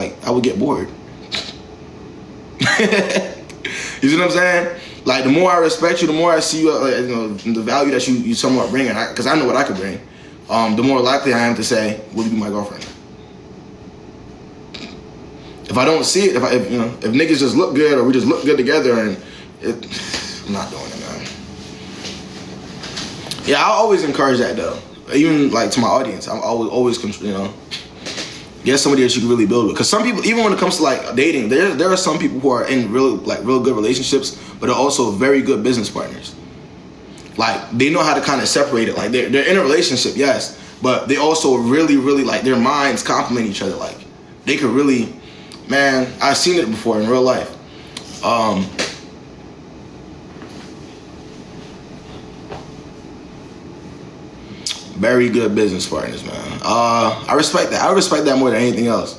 I would get bored. You see what I'm saying? Like, the more I respect you, the more I see you, the value that you somewhat bring, because I know what I could bring. The more likely I am to say, "Will you be my girlfriend?" If I don't see it, if niggas just look good or we just look good together, I'm not doing it, man. Yeah, I always encourage that though. Even like to my audience, I'm always get somebody that you can really build with. Because some people, even when it comes to like dating, there are some people who are in real good relationships, but are also very good business partners. Like, they know how to kind of separate it. Like, they're in a relationship, yes, but they also really, really, like, their minds complement each other. Like, they could really, man, I've seen it before in real life. Very good business partners, man. I respect that. I respect that more than anything else.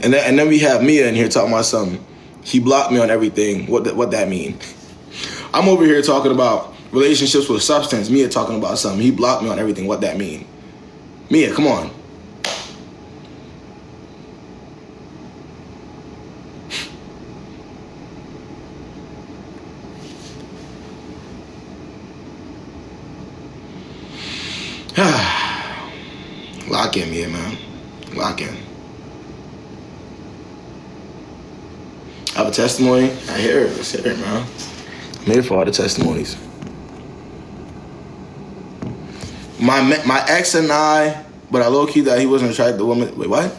And then we have Mia in here talking about something. He blocked me on everything. What that mean? I'm over here talking about relationships with substance. Mia talking about something. He blocked me on everything. What that mean? Mia, come on. Lock in, Mia, man. Lock in. I have a testimony. I hear it. Let's hear it, man. I'm here for all the testimonies. My ex and I, but I low-key that he wasn't attracted to women. Wait, what?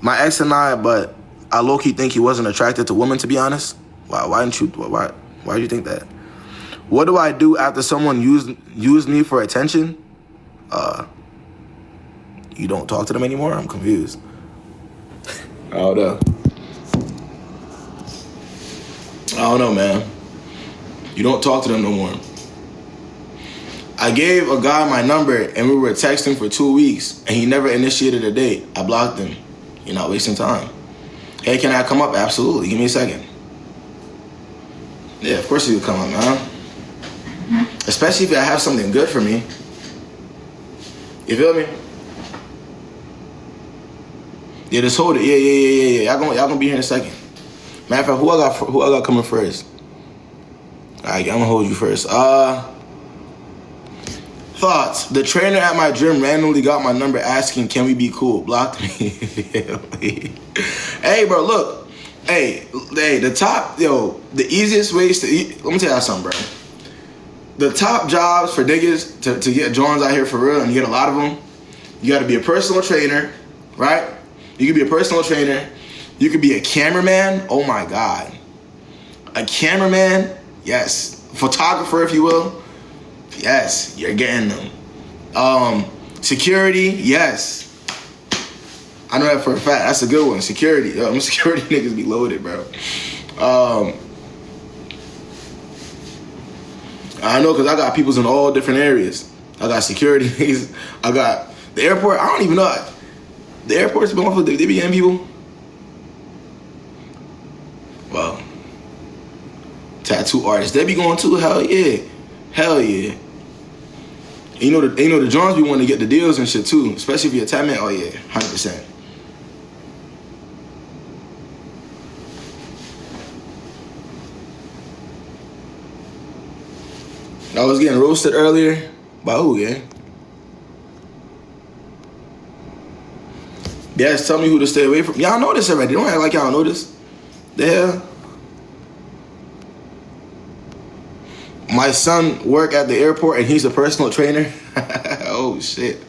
My ex and I, but I low-key think he wasn't attracted to women, to be honest. Why did you think that? What do I do after someone used me for attention? You don't talk to them anymore? I'm confused. I don't know, man. You don't talk to them no more. I gave a guy my number and we were texting for 2 weeks and he never initiated a date. I blocked him. You're not wasting time. Hey, can I come up? Absolutely. Give me a second. Yeah, of course you can come up, man. Especially if I have something good for me. You feel me? Yeah, just hold it. Yeah. Y'all gonna be here in a second. Matter of fact, who I got coming first? Alright, I'm gonna hold you first. Thoughts. The trainer at my gym randomly got my number asking, can we be cool? Blocked me. Hey, bro, look. Hey, the easiest ways to let me tell y'all something, bro. The top jobs for niggas to get Johns out here for real, and you get a lot of them, you gotta be a personal trainer, right? You could be a personal trainer. You could be a cameraman. Oh my God. A cameraman, yes. Photographer, if you will. Yes, you're getting them. Security, yes. I know that for a fact. That's a good one. Security. Yo, security niggas be loaded, bro. I know because I got peoples in all different areas. I got security niggas. I got the airport. I don't even know. The airport's been off. They be getting people. Well, tattoo artists, they be going too. Hell yeah. You know the Johns be wanting to get the deals and shit too, especially if you're a tat man. Oh yeah, 100%. I was getting roasted earlier. By who, yeah? Yes, tell me who to stay away from. Y'all know this already. Don't act like y'all know this. The hell? My son work at the airport and he's a personal trainer. Oh shit.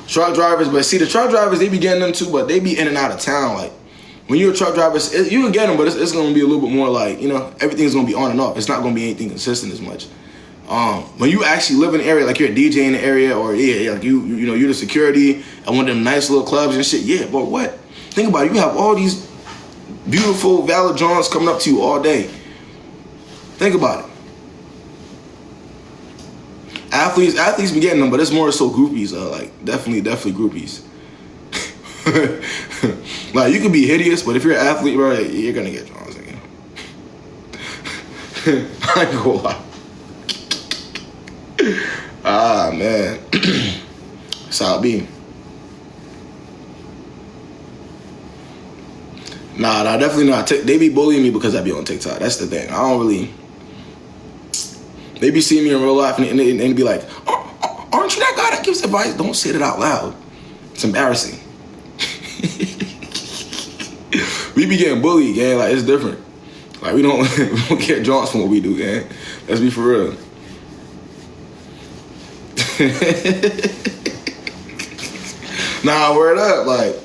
Truck drivers, but see the truck drivers, they be getting them too, but they be in and out of town. Like when you're a truck driver, you can get them, but it's gonna be a little bit more like, everything's gonna be on and off. It's not gonna be anything consistent as much. When you actually live in an area, like you're a DJ in the area, or like you're the security at one of them nice little clubs and shit. Yeah, but what? Think about it. You have all these beautiful, valid Johns coming up to you all day. Think about it. Athletes be getting them, but it's more so groupies. Like definitely groupies. Like you can be hideous, but if you're an athlete, bro, you're gonna get Johns again. I ain't gonna lie. Ah man. That's how it be. Nah, definitely not. They be bullying me because I be on TikTok. That's the thing. I don't really. They be seeing me in real life and they be like, aren't you that guy that gives advice? Don't say it out loud. It's embarrassing. We be getting bullied, gang. Like, it's different. Like, we don't get jaunts from what we do, gang. Let's be for real. Nah, word up. Like,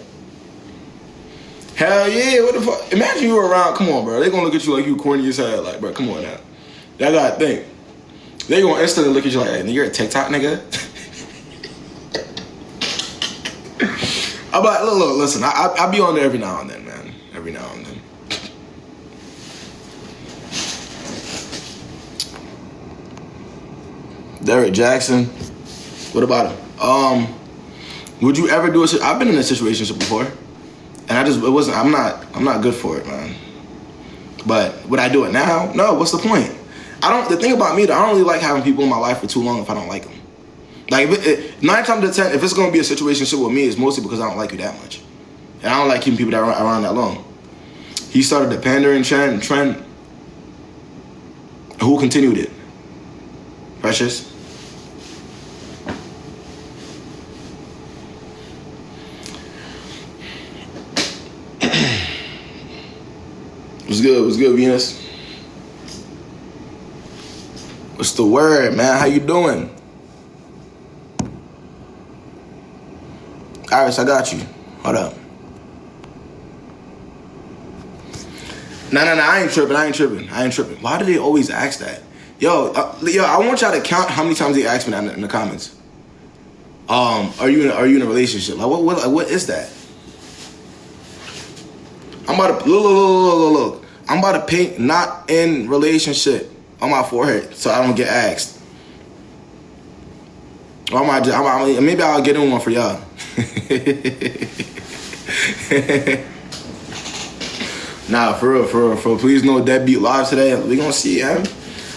hell yeah. What the fuck? Imagine you were around. Come on, bro. They gonna look at you like you corny as hell. Like, bro, come on now. Y'all gotta think. They gonna instantly look at you like, hey, you're a TikTok nigga? I'm like, look, listen, I be on there every now and then, man. Every now and then. Derek Jackson. What about him? Would you ever do a shit? I've been in a situationship before. And I'm not good for it, man. But would I do it now? No, what's the point? The thing about me, I don't really like having people in my life for too long if I don't like them. Like, 9 times out of 10, if it's gonna be a situationship with me, it's mostly because I don't like you that much. And I don't like keeping people that around that long. He started the pandering trend. Who continued it? Precious? What's good, Venus? What's the word, man? How you doing? Iris, I got you. Hold up. Nah, I ain't tripping. Why do they always ask that? Yo, I want y'all to count how many times they ask me that in the comments. Are you in a relationship? Like, what is that? I'm about to look. I'm about to paint "not in relationship" on my forehead so I don't get asked. Or maybe I'll get in one for y'all. Nah, for real. Please no deadbeat live today. We gonna see, man.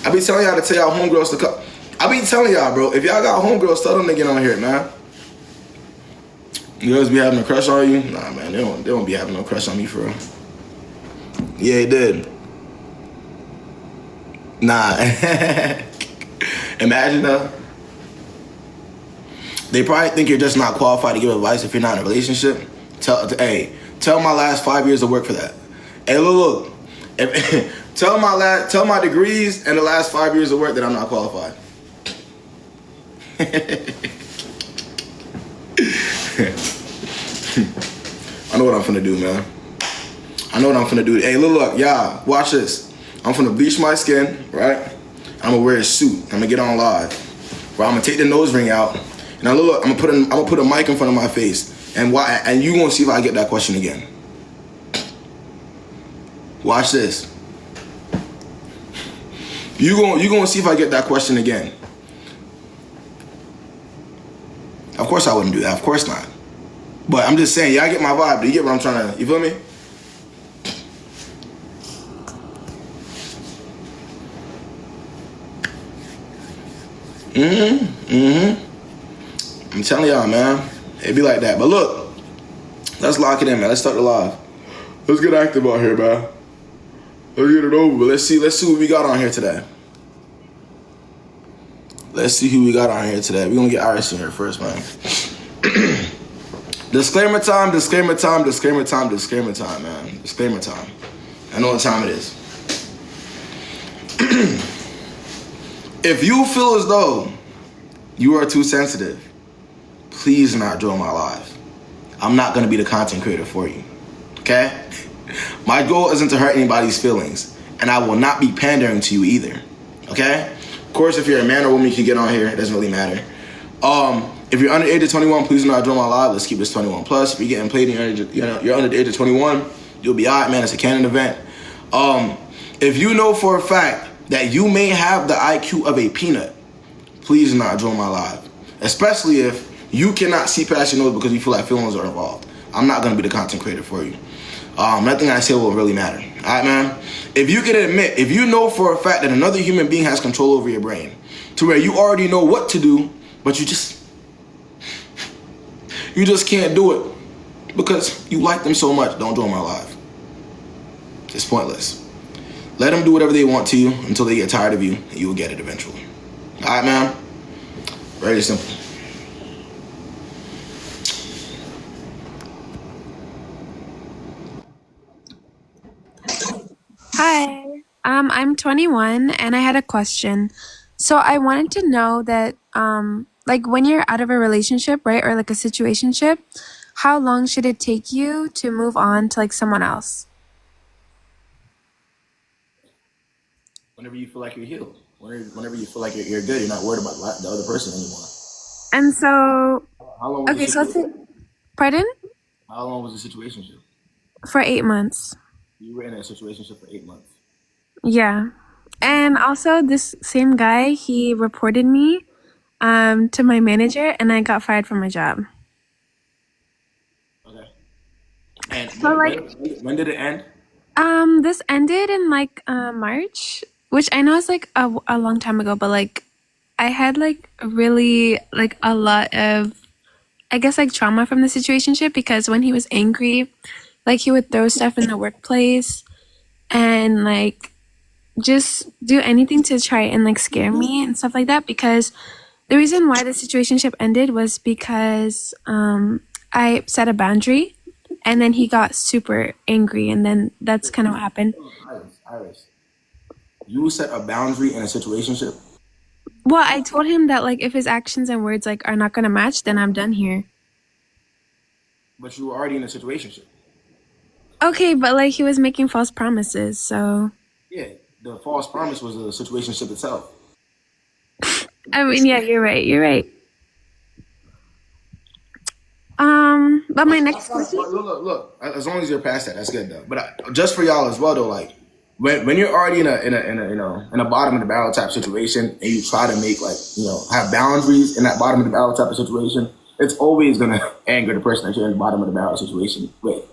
I be telling y'all to tell y'all homegirls to come. I be telling y'all, bro, if y'all got homegirls, tell them to get on here, man. Girls be having a crush on you? Nah, man, they don't be having no crush on me, for real. Yeah, he did. Nah. Imagine though. They probably think you're just not qualified to give advice if you're not in a relationship. Tell my last 5 years of work for that. Hey, look. Tell my degrees and the last 5 years of work that I'm not qualified. I know what I'm finna do, man. Hey, look, y'all, watch this. I'm finna bleach my skin, right? I'm gonna wear a suit. I'm gonna get on live. Where I'm gonna take the nose ring out. And I'm gonna put a mic in front of my face. And you gonna see if I get that question again. Watch this. You gonna see if I get that question again. Of course I wouldn't do that. Of course not. But I'm just saying, y'all get my vibe. Do you get what I'm trying to? You feel me? I'm telling y'all, man. It be like that. But look, let's lock it in, man. Let's start the live. Let's get active out here, man. Let's get it over. But let's see what we got on here today. Let's see who we got on here today. We're gonna get Iris in here first, man. Disclaimer time, man. Disclaimer time. I know what time it is. If you feel as though you are too sensitive, please do not join my live. I'm not gonna be the content creator for you, okay? My goal isn't to hurt anybody's feelings, and I will not be pandering to you either, okay? Of course, if you're a man or woman, you can get on here. It doesn't really matter. If you're under the age of 21, please do not join my live. Let's keep this 21 plus. If you're getting played and you're under the age of 21, you'll be all right, man. It's a canon event. If you know for a fact that you may have the IQ of a peanut, please do not join my live. Especially if you cannot see past your nose because you feel like feelings are involved. I'm not going to be the content creator for you. Nothing I say will really matter. All right, man? If you can admit, if you know for a fact that another human being has control over your brain to where you already know what to do, but you just... You just can't do it because you like them so much. Don't join my live. It's pointless. Let them do whatever they want to you until they get tired of you, and you will get it eventually. All right, man? Very simple. Hi, I'm 21 and I had a question. So I wanted to know that, like when you're out of a relationship, right, or like a situationship, how long should it take you to move on to like someone else? Whenever you feel like you're healed. Whenever you feel like you're good, you're not worried about the other person anymore. And so, How long was okay, the so let's say, situation? pardon? How long was the situation? For 8 months. You were in a situation for 8 months. Yeah. And also, this same guy, he reported me, to my manager and I got fired from my job. Okay. And So like, when did it end? This ended in like March, which I know is like a long time ago, but like I had like really like a lot of I guess like trauma from the situationship because when he was angry, like he would throw stuff in the workplace and like just do anything to try and like scare me and stuff like that because the reason why the situationship ended was because I set a boundary and then he got super angry and then that's kind of what happened. Iris, you set a boundary in a situationship, Well, I told him that like if his actions and words like are not gonna match, then I'm done here. but you were already in a situationship. Okay, but like he was making false promises, so Yeah, the false promise was a situationship itself. I mean, yeah, you're right. You're right. But my next question. Look. As long as you're past that, that's good though. But just for y'all as well though, like when you're already in a bottom of the barrel type situation, and you try to make like have boundaries in that bottom of the barrel type of situation, it's always gonna anger the person that you're in the bottom of the barrel situation with,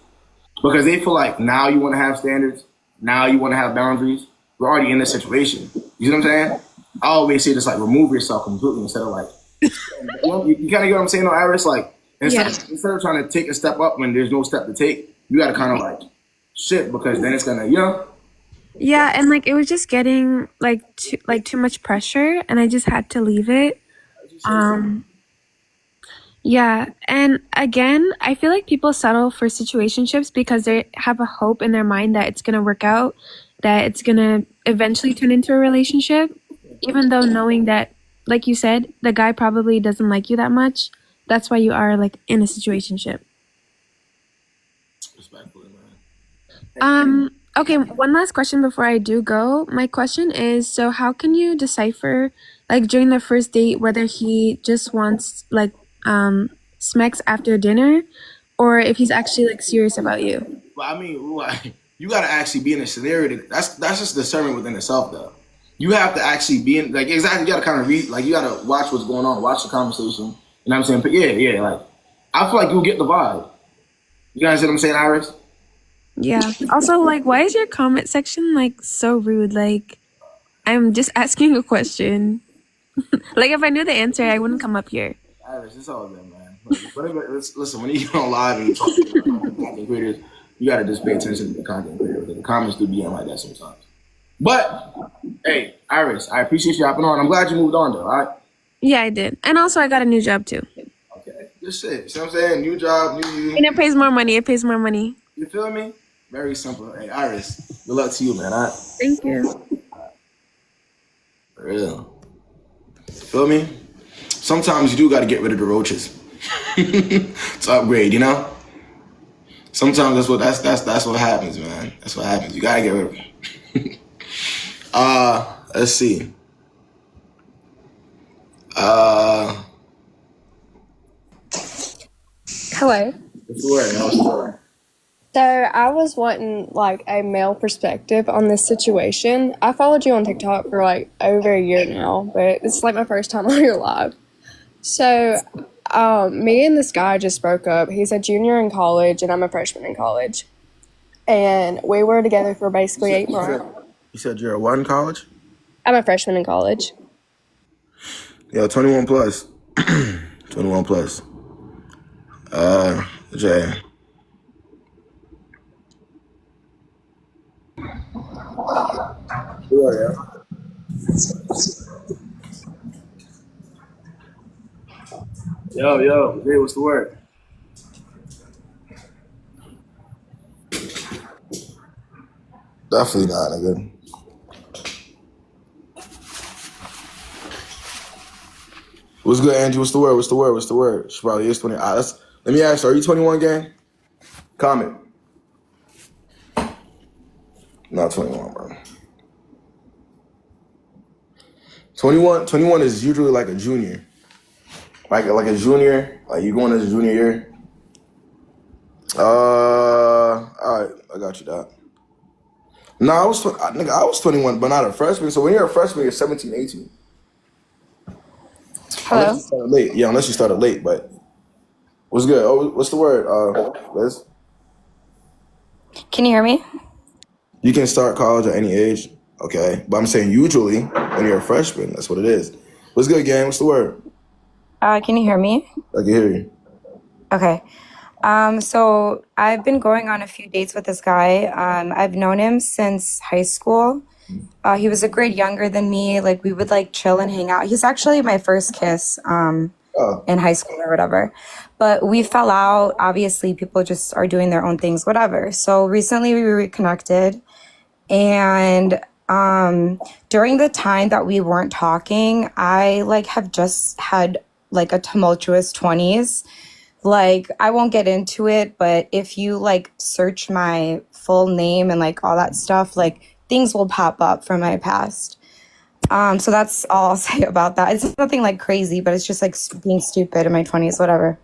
because they feel like now you want to have standards, now you want to have boundaries. We're already in this situation. You see what I'm saying? I always say just like remove yourself completely instead of like you kind of get what I'm saying, though, Iris. Like Yeah. instead of trying to take a step up when there's no step to take, you got to kind of like shit because then it's gonna Yeah, and like it was just getting like too much pressure, and I just had to leave it. Um, yeah, and again, I feel like people settle for situationships because they have a hope in their mind that it's gonna work out, that it's gonna eventually turn into a relationship, even though knowing that, like you said, the guy probably doesn't like you that much. That's why you are like in a situationship. respectfully, man. Okay, one last question before I do go. My question is, so how can you decipher, like during the first date, whether he just wants like smacks after dinner or if he's actually like serious about you? But I mean, like, you got to actually be in a scenario. That's just discernment within itself, though. You have to actually be in like exactly. You got to kind of read, like you got to watch what's going on, watch the conversation. You know what I'm saying? But yeah. Like I feel like you'll get the vibe. You guys see what I'm saying, Iris? Yeah. Also, like, why is your comment section like so rude? Like, I'm just asking a question. Like, if I knew the answer, I wouldn't come up here. Iris, it's all good, man. Listen, when you get on live and you talk to content creators, you got to just pay attention to the content creator because the comments do be like that sometimes. But hey, Iris, I appreciate you hopping on. I'm glad you moved on, though. All right. Yeah, I did. And also, I got a new job too. Okay. Good shit. See what I'm saying? New job, new And you. it pays more money. It pays more money. You feel me? Very simple. Hey, Iris, good luck to you, man. All right. Thank you. For real. Feel me? Sometimes you do got to get rid of the roaches to upgrade. You know. Sometimes that's what happens, man. That's what happens. You gotta get rid of them. Let's see. Uh, Hello. what's the word? What's the word? So I was wanting like a male perspective on this situation. I followed you on TikTok for like over a year now, but it's like my first time on your live. So me and this guy just broke up. He's a junior in college and I'm a freshman in college. And we were together for basically 8 months. You said you're a what in college? I'm a freshman in college. Yeah, 21 plus. 21 plus. Jay. Yeah. Yo, Jay, what's the word? Definitely not, nigga. What's good, Angie? What's the word? What's the word? What's the word? She probably is 20. Let me ask you, are you 21, gang? Comment. Not 21, bro. 21 is usually like a junior. Like a junior. Like you going as a junior year. Alright, I got you, Doc. No, I was 21, but not a freshman. So when you're a freshman, you're 17, 18. Unless Hello. you started late. Yeah, unless you started late, but what's good? Oh, what's the word? Liz? Can you hear me? You can start college at any age. Okay. But I'm saying usually when you're a freshman, that's what it is. What's good, gang? What's the word? Can you hear me? I can hear you. Okay. So I've been going on a few dates with this guy. I've known him since high school. He was a grade younger than me. Like we would like chill and hang out. He's actually my first kiss in high school or whatever. But we fell out. Obviously, people just are doing their own things, whatever. So recently we reconnected, and during the time that we weren't talking, I like have just had like a tumultuous 20s. Like, I won't get into it, but if you like search my full name and like all that stuff, like things will pop up from my past. So that's all I'll say about that. It's nothing like crazy, but it's just like being stupid in my 20s, whatever.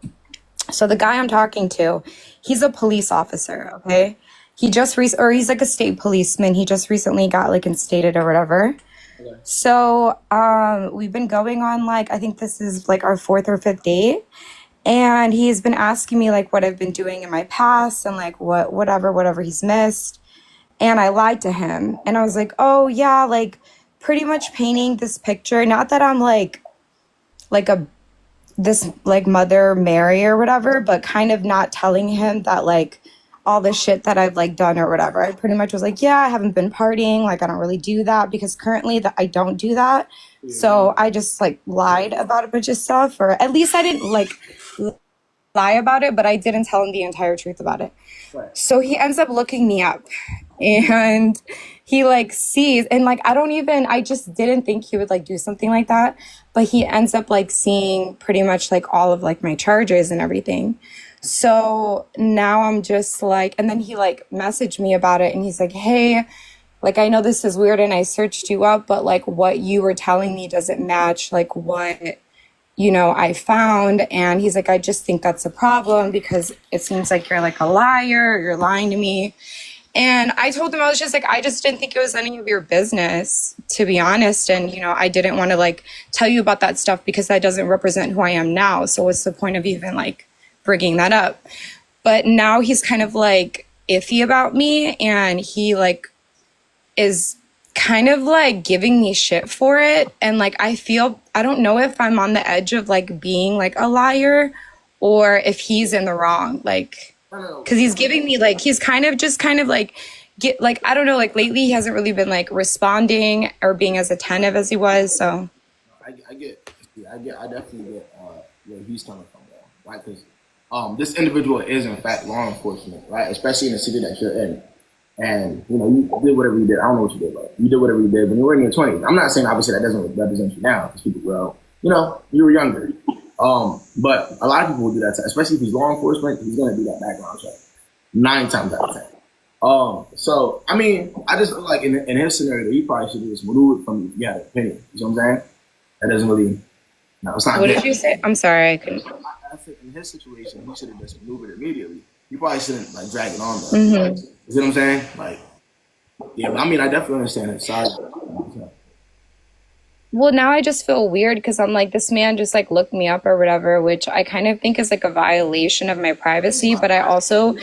So the guy I'm talking to, he's a police officer, okay? He just he's like a state policeman. He just recently got like instated or whatever. Okay. So we've been going on like, I think this is like our 4th or 5th date. And he's been asking me like what I've been doing in my past and like whatever he's missed. And I lied to him. And I was like, oh yeah, like pretty much painting this picture. Not that I'm like this like Mother Mary or whatever, but kind of not telling him that like all the shit that I've like done or whatever. I pretty much was like, yeah, I haven't been partying. Like I don't really do that because currently that I don't do that. Yeah. So I just like lied about a bunch of stuff, or at least I didn't like lie about it, but I didn't tell him the entire truth about it. Right. So he ends up looking me up, and he like sees, and like I just didn't think he would like do something like that, but he ends up like seeing pretty much like all of like my charges and everything. So now I'm just like, and then he like messaged me about it, and he's like, hey, like I know this is weird and I searched you up, but like what you were telling me doesn't match like what I found. And he's like, I just think that's a problem because it seems like you're like a liar, you're lying to me. And I told him, I was just like, I just didn't think it was any of your business, to be honest. And, I didn't want to like tell you about that stuff because that doesn't represent who I am now. So what's the point of even like bringing that up? But now he's kind of like iffy about me, and he like is kind of like giving me shit for it. And like I don't know if I'm on the edge of like being like a liar or if he's in the wrong, like because he's giving me like he's kind of like I don't know, like lately he hasn't really been like responding or being as attentive as he was. So I definitely get where he's coming from, though, right? Because this individual is in fact law enforcement, right? Especially in the city that you're in. And, you did whatever you did. I don't know what you did, but you did whatever you did when you were in your 20s. I'm not saying, obviously, that doesn't represent you now because people, you were younger. But a lot of people will do that, especially if he's law enforcement. He's going to do that background check 9 times out of 10. So, I mean, I just feel like in his scenario, he probably should have just removed it from you if you had an opinion. You know what I'm saying? That doesn't really, it's not. What did you say? I'm sorry, I couldn't. I think in his situation, he should have just removed it immediately. You probably shouldn't like drag it on though. Mm-hmm. You see what I'm saying? Like, yeah, but I mean, I definitely understand his side. Well, now I just feel weird because I'm like, this man just like looked me up or whatever, which I kind of think is like a violation of my privacy. But I also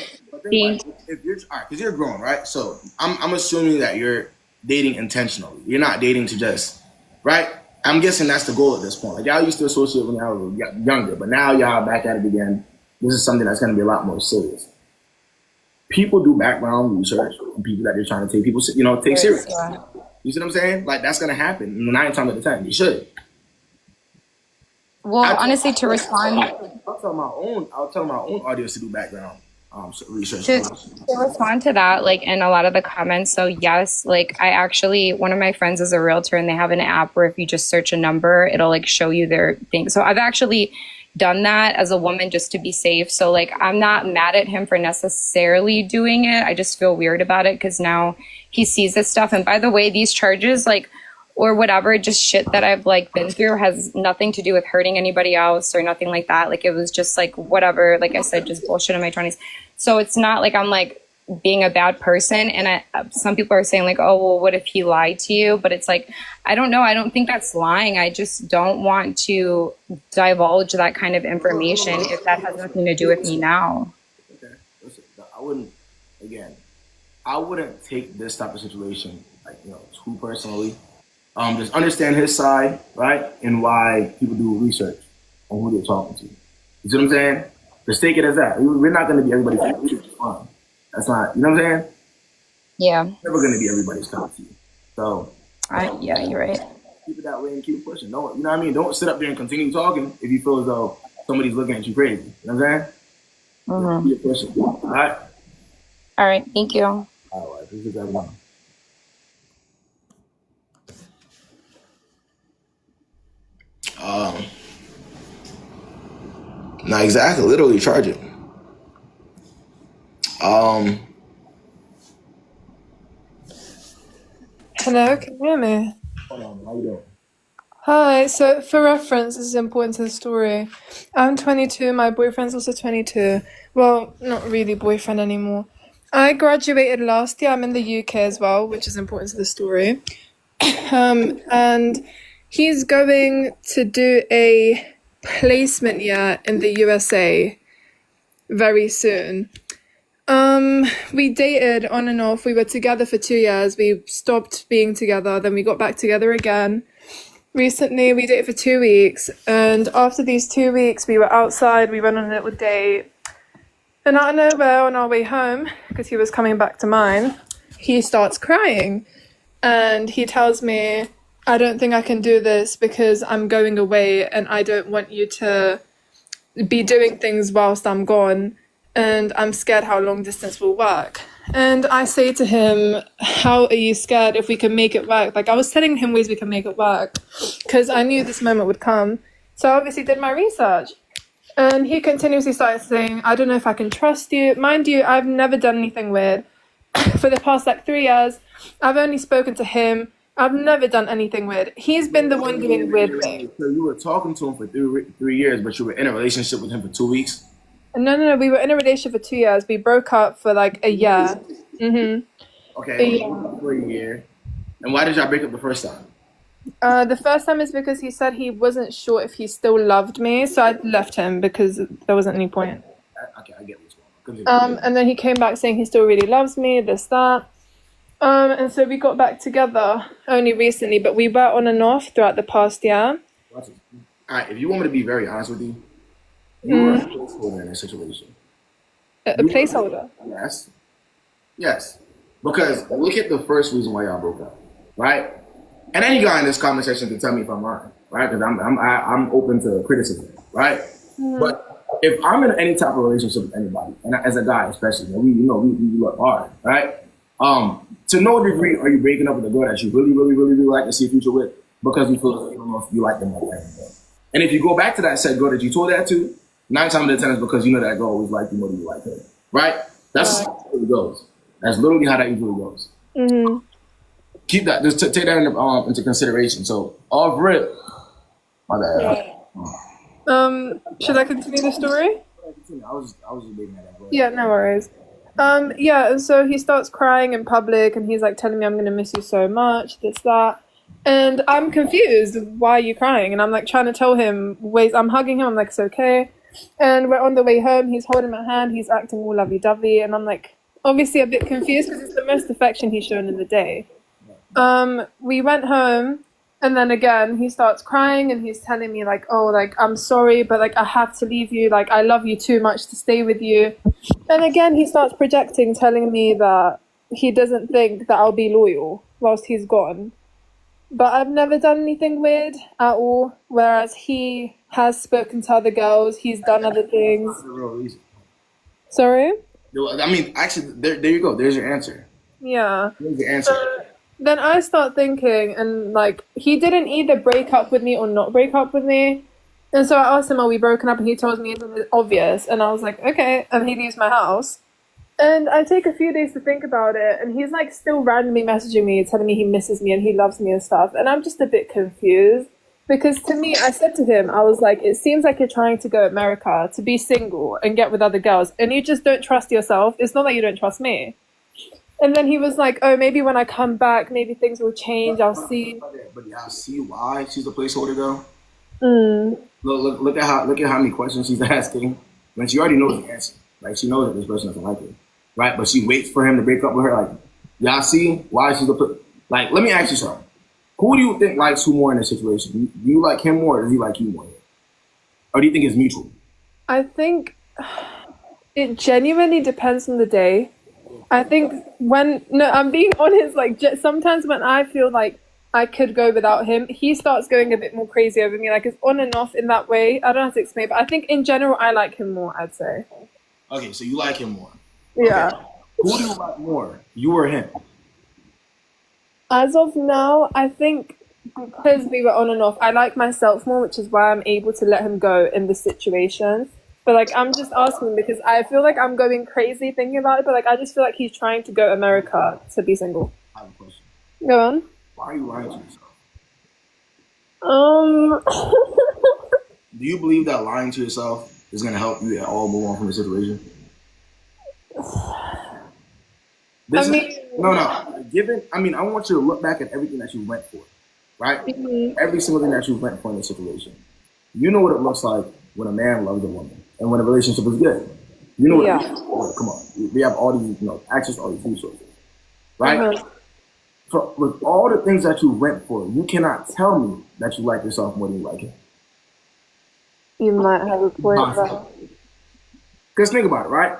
think if you're all right, because you're grown, right? So I'm assuming that you're dating intentionally. You're not dating to just, right? I'm guessing that's the goal at this point. Like y'all used to associate when y'all were younger, but now y'all back at it again. this is something that's going to be a lot more serious. People do background research on people that they're trying to take people, take serious. Yeah. You see what I'm saying? Like, that's going to happen 9 times out of 10. You should. Well, honestly, to respond I'll tell my own audience to do background research. to respond to that, like in a lot of the comments. So yes, like I actually, one of my friends is a realtor and they have an app where if you just search a number, it'll like show you their thing. So I've actually done that as a woman just to be safe. So like, I'm not mad at him for necessarily doing it. I just feel weird about it because now he sees this stuff. And by the way, these charges, like, or whatever, just shit that I've like been through has nothing to do with hurting anybody else or nothing like that. Like it was just like whatever, like I said, just bullshit in my 20s. So it's not like I'm like being a bad person. And some people are saying like, oh, well, what if he lied to you? But it's like, I don't know. I don't think that's lying. I just don't want to divulge that kind of information if that has nothing to do with me now. Okay, listen, I wouldn't take this type of situation like, too personally. Just understand his side, right? And why people do research on who they're talking to. You see what I'm saying? Just take it as that. We're not going to be everybody's cup of tea. Fine. That's not, you know what I'm saying? Yeah. Never going to be everybody's cup of tea. So, Yeah, you're right. keep it that way and keep it pushing. Don't, you know what I mean? Don't sit up there and continue talking if you feel as though somebody's looking at you crazy. You know what I'm saying? Mm-hmm. Keep it pushing. All right? All right. Thank you. All right. This is everyone. Not exactly, literally charge it. Hello, can you hear me? Hold on, how you doing? Hi, so for reference, this is important to the story. I'm 22, my boyfriend's also 22. Well, not really boyfriend anymore. I graduated last year, I'm in the UK as well, which is important to the story. And he's going to do a placement year in the USA very soon. We dated on and off. We were together for 2 years. We stopped being together. Then we got back together again. Recently, we dated for 2 weeks. And after these 2 weeks, we were outside. We went on a little date. And out of nowhere, on our way home, because he was coming back to mine, he starts crying. And he tells me, I don't think I can do this because I'm going away and I don't want you to be doing things whilst I'm gone. And I'm scared how long distance will work. And I say to him, how are you scared if we can make it work? Like I was telling him ways we can make it work because I knew this moment would come. So I obviously did my research. And he continuously started saying, I don't know if I can trust you. Mind you, I've never done anything weird. For the past 3 years, I've only spoken to him. I've never done anything weird. He's been the one doing weird things. So you were talking to him for 3 years, but you were in a relationship with him for 2 weeks? No. We were in a relationship for 2 years. We broke up for like a year. Okay, for a year. And why did y'all break up the first time? The first time is because he said he wasn't sure if he still loved me, so I left him because there wasn't any point. Okay, I get what's going on. And then he came back saying he still really loves me, this, that. And so we got back together only recently, but we were on and off throughout the past year. All right, if you want me to be very honest with you, you were a placeholder in this situation. A placeholder? Yes. Because look at the first reason why y'all broke up, right? And any guy in this comment section can tell me if I'm lying, right? Because I'm open to criticism, right? But if I'm in any type of relationship with anybody, and as a guy especially, we work hard, right? To no degree are you breaking up with a girl that you really, really, really, really like to see a future with because you feel like you don't know if you like them like that anymore. And if you go back to that said girl that you told that to, 9 times out of 10 is because you know that girl always liked you more than you like her, right? That's how it goes. That's literally how that usually goes. Keep that. Just take that into consideration. So off rip. My bad. Should I continue the story? I was just making that up. Yeah, no worries. And so he starts crying in public and he's like telling me I'm gonna miss you so much, this, that. And I'm confused. Why are you crying? And I'm like trying to tell him ways. I'm hugging him. I'm like, it's okay. And we're on the way home. He's holding my hand. He's acting all lovey-dovey. And I'm like, obviously a bit confused because it's the most affection he's shown in the day. We went home And then again, he starts crying and he's telling me like, oh, like, I'm sorry, but like, I have to leave you. Like, I love you too much to stay with you. And again, he starts projecting, telling me that he doesn't think that I'll be loyal whilst he's gone. But I've never done anything weird at all. Whereas he has spoken to other girls, he's done other things. The real reason. Sorry? I mean, actually, there you go. There's your answer. Yeah. There's your answer. Then I start thinking, and like, he didn't either break up with me or not break up with me. And so I asked him, are we broken up? And he told me it's obvious. And I was like, okay. And he leaves my house. And I take a few days to think about it. And he's like still randomly messaging me, telling me he misses me and he loves me and stuff. And I'm just a bit confused. Because to me, I said to him, I was like, it seems like you're trying to go to America to be single and get with other girls. And you just don't trust yourself. It's not that you don't trust me. And then he was like, oh, maybe when I come back, maybe things will change. I'll see. But y'all see why she's a placeholder though? Mm. Look at how many questions she's asking when she already knows the answer. Like she knows that this person doesn't like her, right? But she waits for him to break up with her. Like, y'all see why she's a like. Let me ask you something. Who do you think likes who more in this situation? Do you like him more, or does he like you more? Or do you think it's mutual? I think it genuinely depends on the day. I think I'm being honest, like sometimes when I feel like I could go without him, he starts going a bit more crazy over me. Like it's on and off in that way. I don't know how to explain, but I think in general, I like him more, I'd say. Okay, so you like him more. Yeah. Okay. Who do you like more, you or him? As of now, I think because we were on and off, I like myself more, which is why I'm able to let him go in this situation. But like, I'm just asking because I feel like I'm going crazy thinking about it, but like, I just feel like he's trying to go to America to be single. I have a question. Go on. Why are you lying to yourself? Do you believe that lying to yourself is going to help you at all move on from the situation? I want you to look back at everything that you went for, right? Mm-hmm. Every single thing that you went for in this situation. You know what it looks like when a man loves a woman and when a relationship is good. You know what it looks like. Come on. We have all these, access to all these resources, right? Uh-huh. So with all the things that you went for, you cannot tell me that you like yourself more than you like him. You might have a point though. Because think about it, right?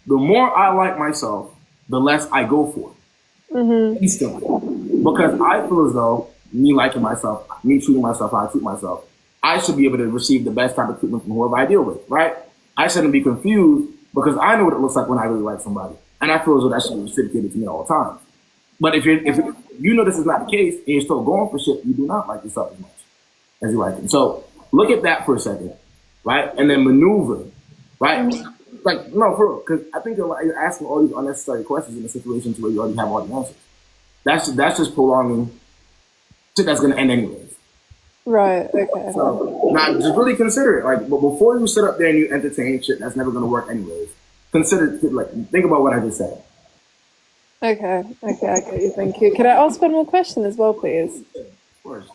The more I like myself, the less I go for it. Mm-hmm. Instantly. Because I feel as though me liking myself, me treating myself how I treat myself, I should be able to receive the best type of treatment from whoever I deal with, right? I shouldn't be confused because I know what it looks like when I really like somebody. And I feel as though that should be reciprocated to me all the time. But if you know this is not the case and you're still going for shit, you do not like yourself as much as you like it. So look at that for a second, right? And then maneuver, right? Mm-hmm. Like, no, for real, because I think you're asking all these unnecessary questions in a situation where you already have all the answers. That's just prolonging shit that's going to end anyways. Right, okay. So, now, just really consider it. Like, but before you sit up there and you entertain shit that's never going to work anyways, think about what I just said. Okay, I get you, thank you. Can I ask one more question as well, please? Of course.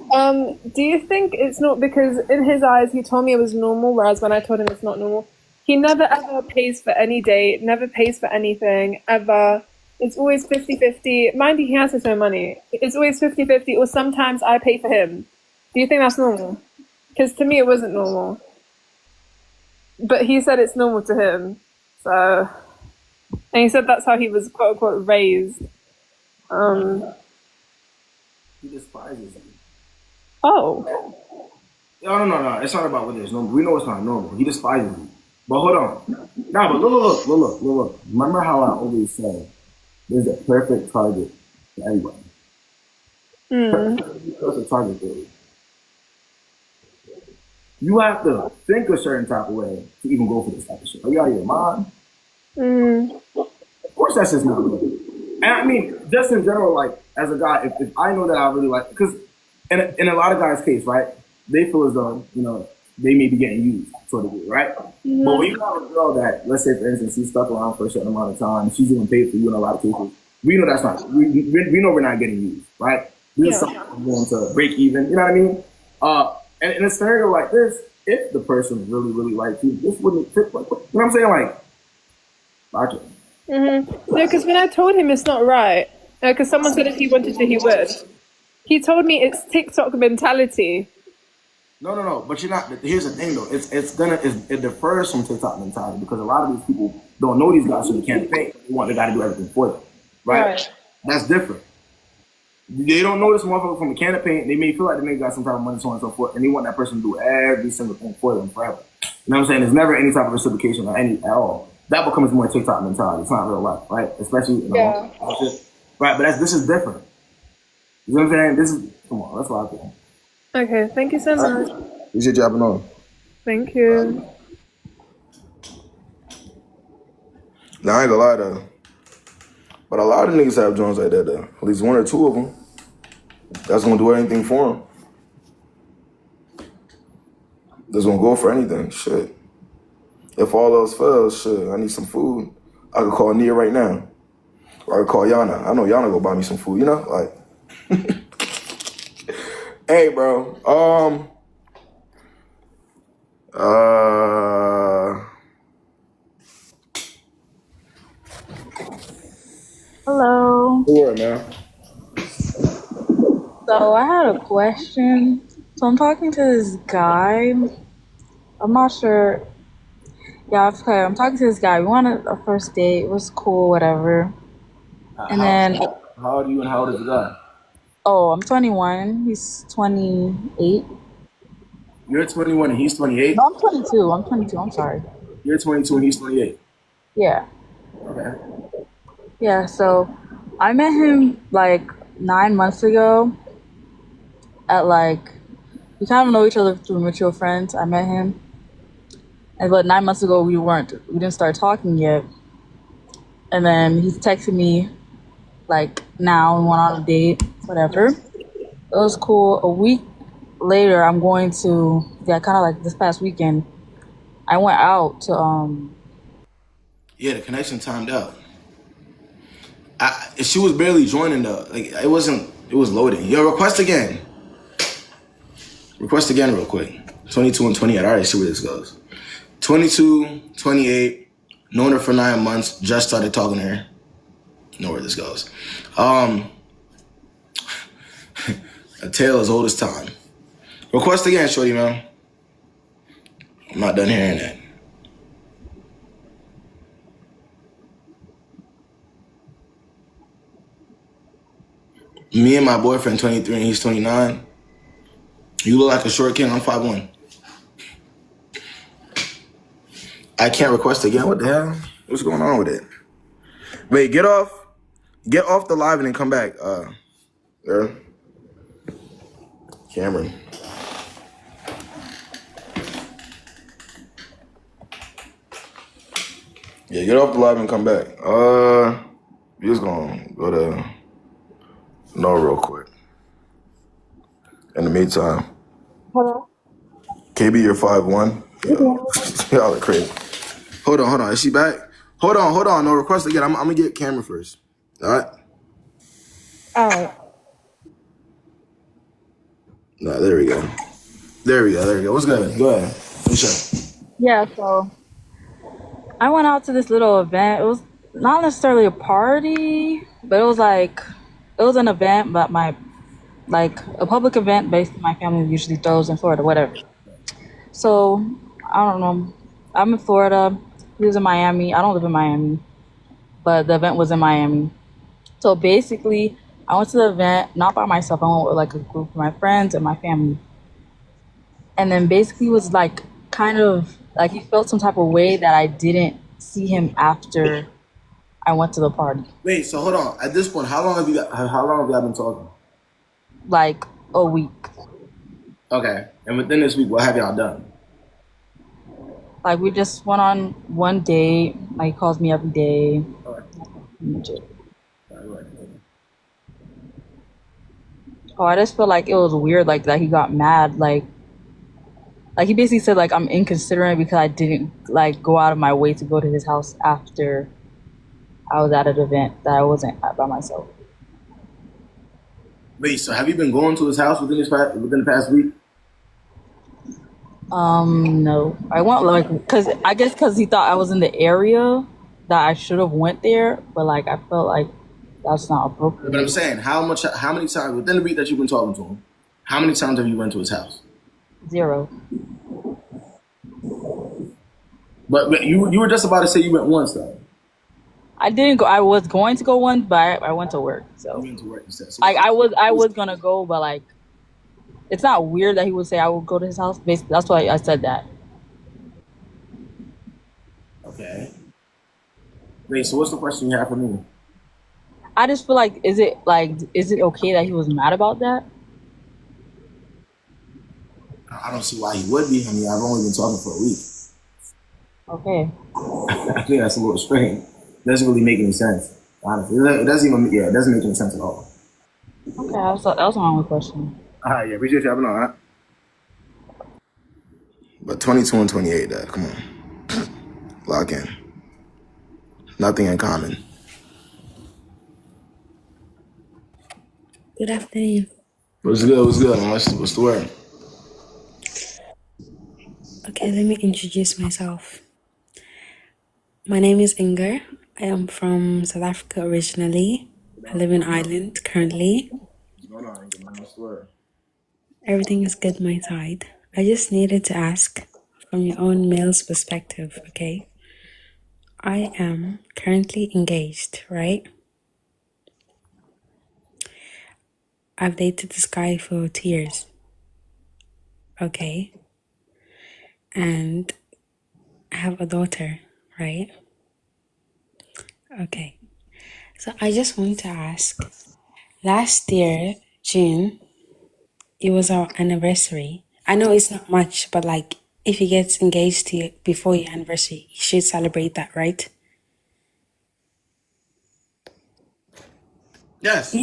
Do you think it's not because in his eyes he told me it was normal, whereas when I told him it's not normal? He never ever pays for any date, never pays for anything, ever. It's always 50-50. Mind you, he has his own money. It's always 50-50, or sometimes I pay for him. Do you think that's normal? Because to me, it wasn't normal. But he said it's normal to him. So, and he said that's how he was, quote unquote, raised. He despises you. Oh. No. It's not about whether it's normal. We know it's not normal. He despises you. But hold on. Nah, but look. Remember how I always say there's a perfect target for everybody. Perfect target theory. You have to think a certain type of way to even go for this type of shit. Are you out of your mind? Of course that's just not good. And I mean, just in general, like, as a guy, if I know that I really like, because in a lot of guys' case, right, they feel as though, they may be getting used, sort of way, right? Mm-hmm. But when you have a girl that, let's say, for instance, she's stuck around for a certain amount of time, she's even paid for you in a lot of cases, we know that's not, we know we're not getting used, right? This is something going to break even, you know what I mean? And in a scenario like this, if the person really, really likes you, this wouldn't fit, you know what I'm saying? Like, logic. Mm-hmm. No, because when I told him it's not right, because someone said if he wanted to, he would. He told me it's TikTok mentality. No. But you're not. Here's the thing, though. It differs from TikTok mentality because a lot of these people don't know these guys, so they can't pay. They want the guy to do everything for them, right? That's different. They don't know this motherfucker from a can of paint. They may feel like they got some type of money, so on and so forth, and they want that person to do every single thing for them forever. You know what I'm saying? There's never any type of reciprocation or any at all. That becomes more TikTok mentality. It's not real life, right? Especially in right. But this is different. You know what I'm saying? This is come on. That's what I think. Okay, thank you so much. You should dropping on. Thank you. Now I ain't gonna lie though. But a lot of niggas have joints like that though. At least one or two of them. That's gonna do anything for them. That's gonna go for anything. Shit. If all else fails, shit, I need some food. I could call Nia right now. Or I could call Yana. I know Yana go buy me some food, you know? Like hey bro. Hello. What, man? So I had a question. So I'm talking to this guy. I'm not sure. Yeah, okay. I'm talking to this guy. We went on a first date. It was cool, whatever. And then, How old are you and how old is the guy? oh, I'm 21. He's 28. You're 21 and he's 28? No, I'm 22. I'm sorry. You're 22 and he's 28? Yeah. Okay. Yeah, so I met him like 9 months ago at like, we kind of know each other through mutual friends. I met him. But 9 months ago, we didn't start talking yet. And then he's texting me like now, we went on a date, whatever. It was cool. A week later, I'm going to, kind of like this past weekend, I went out to, Yeah, the connection timed out. She was barely joining though. Like it was loading. Yo, request again. Request again real quick. 22 and 28. I already see where this goes. 22, 28, known her for 9 months, just started talking to her. Know where this goes. A tale as old as time. Request again, shorty, man. I'm not done hearing that. Me and my boyfriend, 23, and he's 29. You look like a short king, I'm 5'1". I can't request again. What the hell? What's going on with it? Wait, get off the live and then come back. There. Cameron. Yeah, get off the live and come back. We're just gonna go to no real quick. In the meantime. hello? KB, you're 5'1". Y'all are crazy. Hold on. Is she back? Hold on. No, request again. I'm gonna get camera first. All right? All right. No, there we go. What's good? Go ahead. What's up? Yeah, so I went out to this little event. It was not necessarily a party, but it was an event, but a public event based on my family usually throws in Florida, whatever. So, I don't know. I'm in Florida. He was in Miami. I don't live in Miami, but the event was in Miami. So basically, I went to the event, not by myself. I went with like a group of my friends and my family. And then basically it was like kind of like he felt some type of way that I didn't see him after I went to the party. Wait, so hold on. At this point, how long have y'all been talking? Like a week. Okay. And within this week, what have y'all done? Like we just went on one date. Like he calls me every day. Oh, I just feel like it was weird, like that he got mad, like he basically said like I'm inconsiderate because I didn't like go out of my way to go to his house after I was at an event that I wasn't at by myself. Wait, so have you been going to his house within the past week? No, I went like because he thought I was in the area that I should have went there, but like I felt like That's not But I'm appropriate. saying, how many times within the week that you've been talking to him, how many times have you went to his house? 0. But you were just about to say you went once though. I didn't go. I was going to go one, but I went to work. You So went to work instead. So like I was gonna go, but like it's not weird that he would say I would go to his house. Basically, that's why I said that. okay. Wait, so what's the question you have for me? I just feel is it okay that he was mad about that? I don't see why he would be. I mean, I've only been talking for a week. Okay. I think that's a little strange. It doesn't really make any sense. Honestly, it doesn't even. Yeah, it doesn't make any sense at all. Okay, that was my only question. All right, yeah, appreciate you having on. Huh? But 22 and 28, Dad. Come on, lock in. Nothing in common. Good afternoon. What's good? What's good? Man? What's the word? Okay, let me introduce myself. My name is Inger. I am from South Africa originally. I live in Ireland currently. What's going on? What's the word? Everything is good my side. I just needed to ask from your own male's perspective, okay? I am currently engaged, right? I've dated this guy for 2 years. Okay. And I have a daughter, right? Okay. So I just want to ask. Last year, June, it was our anniversary. I know it's not much, but like if he gets engaged to you before your anniversary, you should celebrate that, right? Yes.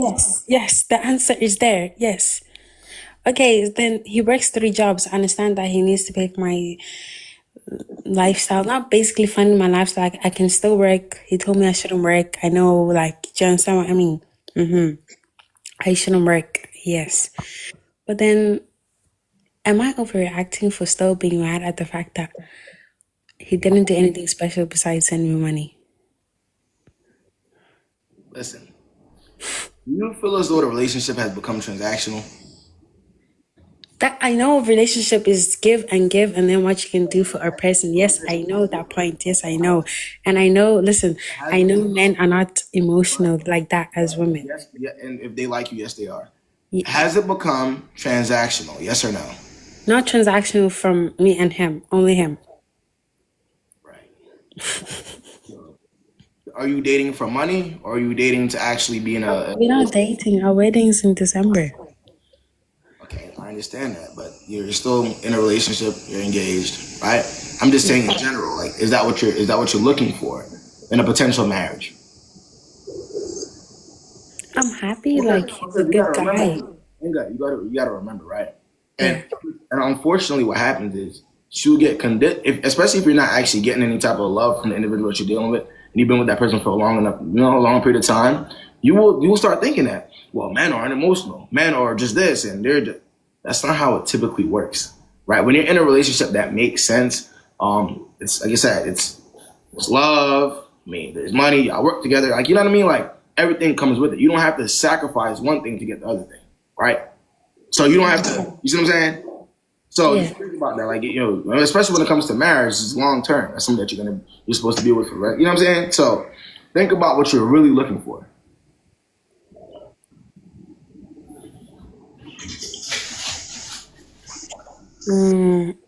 Yes, the answer is there. Yes. Okay, then he works 3 jobs. I understand that he needs to pay for my lifestyle. Not basically funding my lifestyle. Like, I can still work. He told me I shouldn't work. I know, like, do you understand what I mean? I shouldn't work. Yes. But then, am I overreacting for still being mad at the fact that he didn't do anything special besides send me money? Listen. Do you feel as though the relationship has become transactional? That I know relationship is give and then what you can do for a person. Yes, I know that point. Yes, I know. And I know, listen, I know men are not emotional like that as women. Yes. Yeah. And if they like you, yes, they are. Ye- Has it become transactional? Yes or no? Not transactional from me and him, only him. Right. Are you dating for money, or are you dating to actually be in a? We're not dating. Our wedding's in December. Okay, I understand that, but you're still in a relationship. You're engaged, right? I'm just saying in general. Like, is that what you're looking for in a potential marriage? I'm happy, like he's a Because you good gotta guy. remember, you gotta remember, right? Yeah. And unfortunately, what happens is she'll get especially if you're not actually getting any type of love from the individual that you're dealing with, and you've been with that person for a long period of time. You will start thinking that, well, men aren't emotional, men are just this, and that's not how it typically works, right? When you're in a relationship that makes sense, it's like I said, it's love. I mean, there's money. Y'all work together. Like, you know what I mean? Like, everything comes with it. You don't have to sacrifice one thing to get the other thing, right? So you don't have to. You see what I'm saying? So Yeah. just think about that. Like, especially when it comes to marriage, it's long term. That's something that you're supposed to be with, right? You know what I'm saying? So think about what you're really looking for.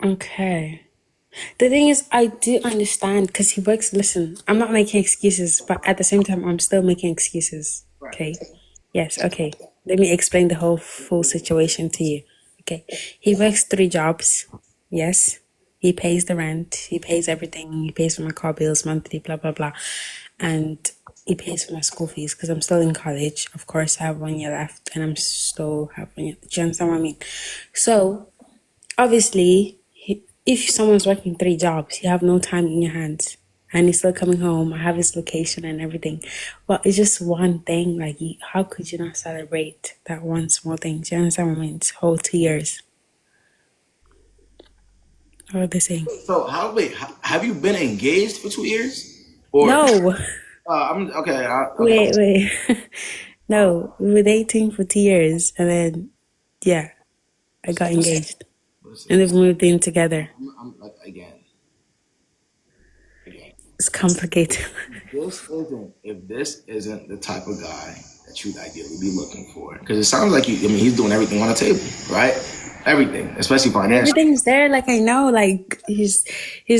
Okay. The thing is, I do understand because he works. Listen, I'm not making excuses, but at the same time, I'm still making excuses. Okay. Yes. Okay. Let me explain the whole full situation to you. Okay. He works 3 jobs. Yes. He pays the rent. He pays everything. He pays for my car bills monthly, blah, blah, blah. And he pays for my school fees because I'm still in college. Of course, I have 1 year left and I'm still have 1 year. Do you understand what I mean? So, obviously, if someone's working 3 jobs, you have no time in your hands. And he's still coming home. I have his location and everything. But it's just one thing. Like, how could you not celebrate that one small thing? Do you understand what I mean? It's whole 2 years. What are they saying? So wait, have you been engaged for 2 years? Or No. I'm okay. Okay. Wait. No, we were dating for 2 years, and then yeah, I got engaged, and Listen, then we moved in together. I'm like again. It's complicated. If this isn't the type of guy that you'd ideally be looking for, because it sounds like he's doing everything on the table, right? Everything, especially financial. Everything's there. Like I know, like he's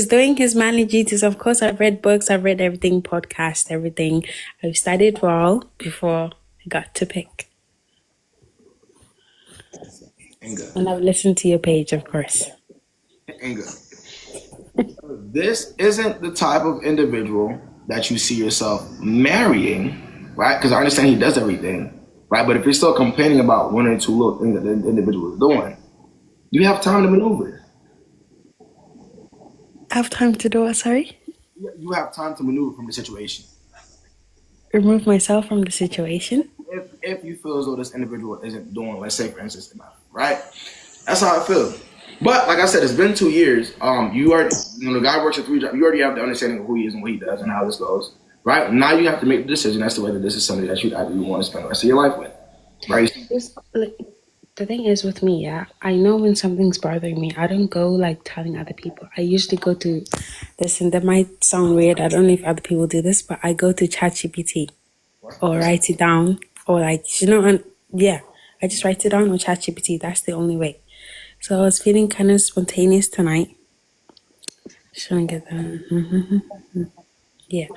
doing his manly duties. Of course, I've read books, I've read everything, podcast, everything. I've studied well before I got to pick, Inga, and I've listened to your page, of course. Inga. This isn't the type of individual that you see yourself marrying, right? Because I understand he does everything, right? But if you're still complaining about one or two little things that the individual is doing, you have time to maneuver. I have time to do what? Sorry, You have time to maneuver from the situation. remove myself from the situation. If you feel as though this individual isn't doing, let's say for instance, enough, right? That's how I feel. But like I said, it's been 2 years. You already, the guy works at 3 jobs. You already have the understanding of who he is and what he does and how this goes, right? Now you have to make the decision as to whether this is somebody that you actually want to spend the rest of your life with, right? The thing is with me, yeah, I know when something's bothering me, I don't go like telling other people. I usually go to this, and that might sound weird. I don't know if other people do this, but I go to ChatGPT or write it down, or like and yeah, I just write it down on ChatGPT. That's the only way. So I was feeling kind of spontaneous tonight. Just want to get that. Yeah.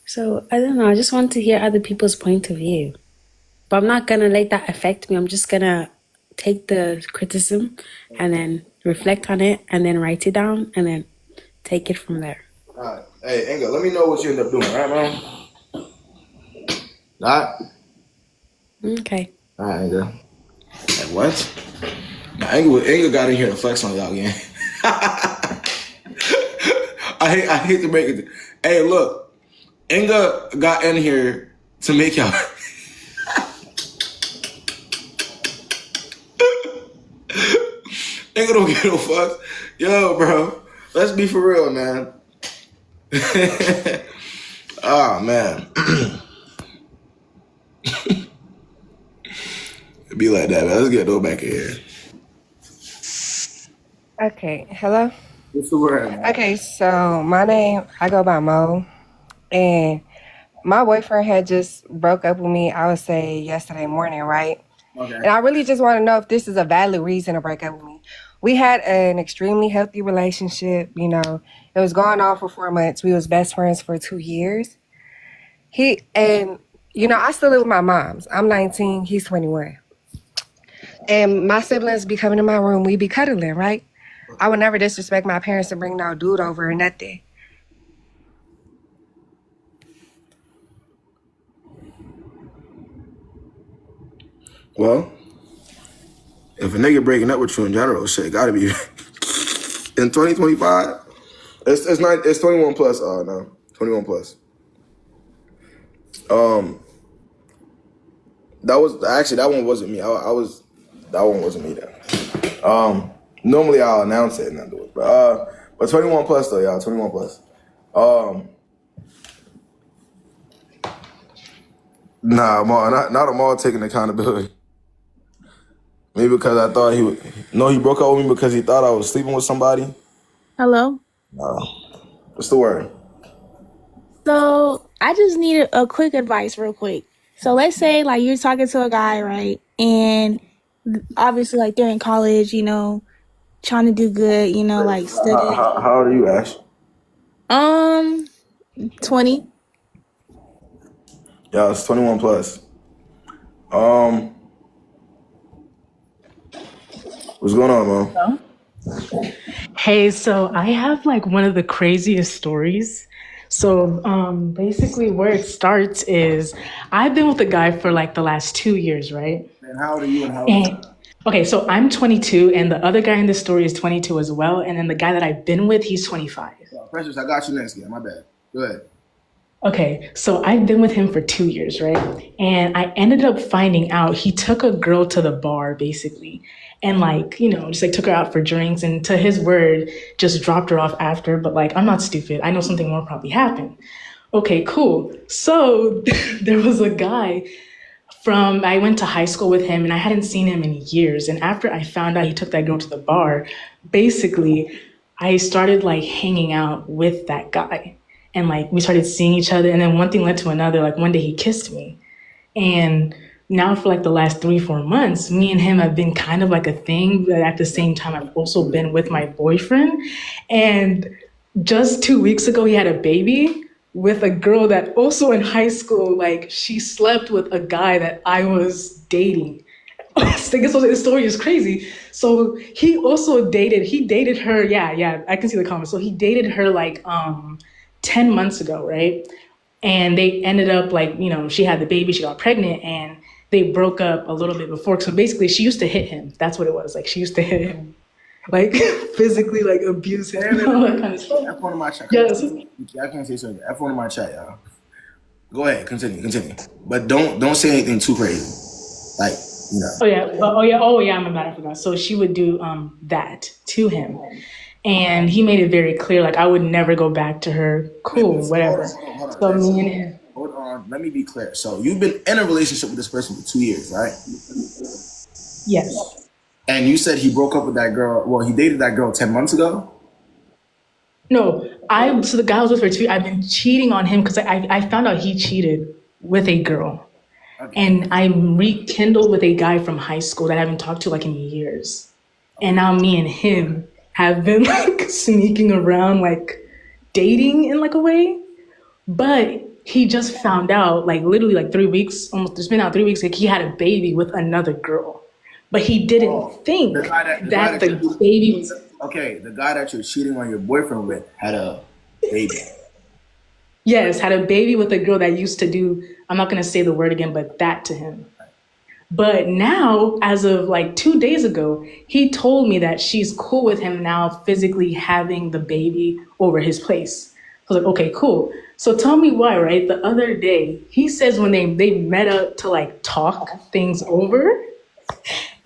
So I don't know. I just want to hear other people's point of view, but I'm not gonna let that affect me. I'm just gonna take the criticism and then reflect on it and then write it down and then take it from there. All right. Hey, Inga, let me know what you end up doing, all right, man? All right? Okay. All right, Inga. Like, what? Now, Inga got in here to flex on y'all again. I hate to break it. Hey, look. Inga got in here to make y'all... Inga don't give no fucks. Yo, bro. Let's be for real, man. Oh, man. It'd be like that, man. Let's get Doe back in here. Okay, hello? What's the word, man? Okay, so my name, I go by Mo, and my boyfriend had just broke up with me, I would say yesterday morning, right? Okay. And I really just want to know if this is a valid reason to break up with me. We had an extremely healthy relationship, it was going on for 4 months. We was best friends for 2 years. I still live with my moms. I'm 19, he's 21. And my siblings be coming to my room, we be cuddling, right? I would never disrespect my parents and bring no dude over or nothing. Well, if a nigga breaking up with you in general, shit gotta be in 2025. It's 21 plus. No, 21 plus. That one wasn't me. That one wasn't me then. Normally I'll announce it and then do it, but 21 plus though, y'all. 21 plus. Nah, not Amal taking accountability. Maybe because I thought he broke up with me because he thought I was sleeping with somebody. Hello? No. What's the word? So I just needed a quick advice real quick. So let's say like you're talking to a guy, right? And obviously like they're in college, trying to do good, like studying. How old are you, Ash? 20. Yeah, it's 21 plus. What's going on, man? Hey, so I have like one of the craziest stories. So basically where it starts is I've been with a guy for like the last 2 years, right? And how old are you and how old are you? Okay, so I'm 22 and the other guy in this story is 22 as well. And then the guy that I've been with, he's 25. Precious, I got you next year. My bad. Go ahead. Okay, so I've been with him for 2 years, right? And I ended up finding out he took a girl to the bar, basically. And just like took her out for drinks and to his word, just dropped her off after. But like, I'm not stupid. I know something more probably happened. Okay, cool. So there was a guy I went to high school with him and I hadn't seen him in years. And after I found out he took that girl to the bar, basically, I started like hanging out with that guy. And like we started seeing each other. And then one thing led to another. Like one day he kissed me. And now for like the last 3-4 months, me and him have been kind of like a thing. But at the same time, I've also been with my boyfriend. And just 2 weeks ago, he had a baby with a girl that also in high school, like she slept with a guy that I was dating. The story is crazy. So he dated her. Yeah, I can see the comments. So he dated her like 10 months ago, right? And they ended up like, she had the baby, she got pregnant, and they broke up a little bit before. So basically she used to hit him. That's what it was. Like she used to hit him. Like physically like abuse him. All that kind of stuff. F1 in my chat. Yes. I can't say something. F1 in my chat, y'all. Go ahead, continue. But don't say anything too crazy. Like, Oh yeah, I'm bad, I forgot. So she would do that to him. And he made it very clear, like I would never go back to her. Cool, whatever. Hold on. So me and him. Hold on, let me be clear. So you've been in a relationship with this person for 2 years, right? Yes. And you said he broke up with that girl. Well, he dated that girl 10 months ago? No, so the guy I was with for 2 years, I've been cheating on him because I found out he cheated with a girl. Okay. And I rekindled with a guy from high school that I haven't talked to like in years. And now me and him have been like sneaking around, like dating in like a way. But he just found out like literally like 3 weeks, it's been out 3 weeks, like he had a baby with another girl. But he didn't think that the baby was... Okay, the guy that you're cheating on your boyfriend with had a baby. Yes, had a baby with a girl that used to do, I'm not going to say the word again, but that to him. But now, as of like 2 days ago, he told me that she's cool with him now physically having the baby over his place. I was like, okay, cool. So tell me why, right? The other day, he says when they met up to like talk things over,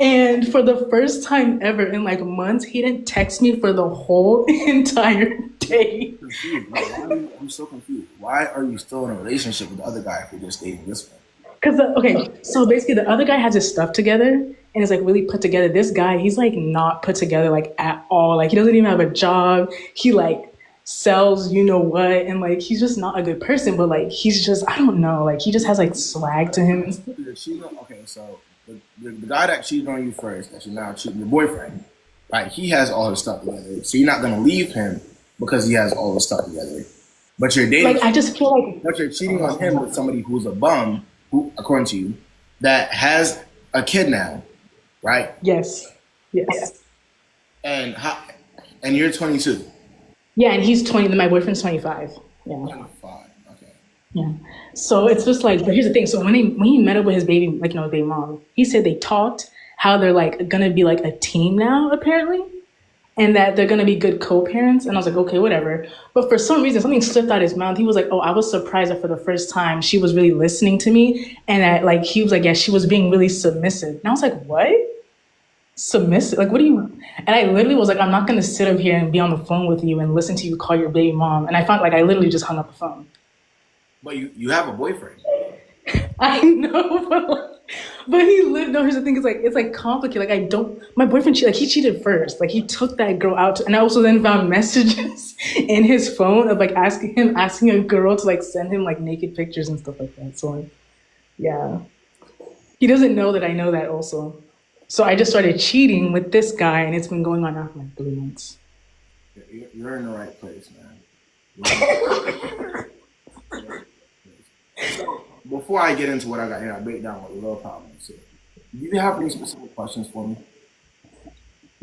and for the first time ever in like months, he didn't text me for the whole entire day. I'm so confused. Why are you still in a relationship with the other guy if you're just dating this one? Because, so basically the other guy has his stuff together and is like really put together. This guy, he's like not put together like at all. Like he doesn't even have a job. He like sells you know what, and like he's just not a good person, but like he's just, I don't know, like he just has like swag to him. Okay, so the guy that cheated on you first, that you're now cheating, your boyfriend, right? He has all his stuff together, so you're not gonna leave him because he has all his stuff together. But you're dating. Like I just feel like. But you're cheating on him with somebody who's a bum, who, according to you, that has a kid now, right? Yes. And you're 22. Yeah, and he's 20. My boyfriend's 25. Yeah. 25. Okay. Yeah. So it's just like, but here's the thing. So when he met up with his baby, like, baby mom, he said they talked how they're like gonna be like a team now, apparently, and that they're gonna be good co-parents. And I was like, okay, whatever. But for some reason, something slipped out his mouth. He was like, oh, I was surprised that for the first time she was really listening to me, and that like he was like, yeah, she was being really submissive. And I was like, what? Submissive? Like, what do you? And I literally was like, I'm not gonna sit up here and be on the phone with you and listen to you call your baby mom. And I found like I literally just hung up the phone. But you have a boyfriend. I know, but he lived. No, here's the thing: it's like complicated. Like my boyfriend, he cheated first. Like he took that girl out, and I also then found messages in his phone of like asking a girl to like send him like naked pictures and stuff like that. So like, yeah, he doesn't know that I know that also. So I just started cheating with this guy, and it's been going on now for like 3 months. You're in the right place, man. So, before I get into what I got here, I break down what the real problem is. Do you have any specific questions for me?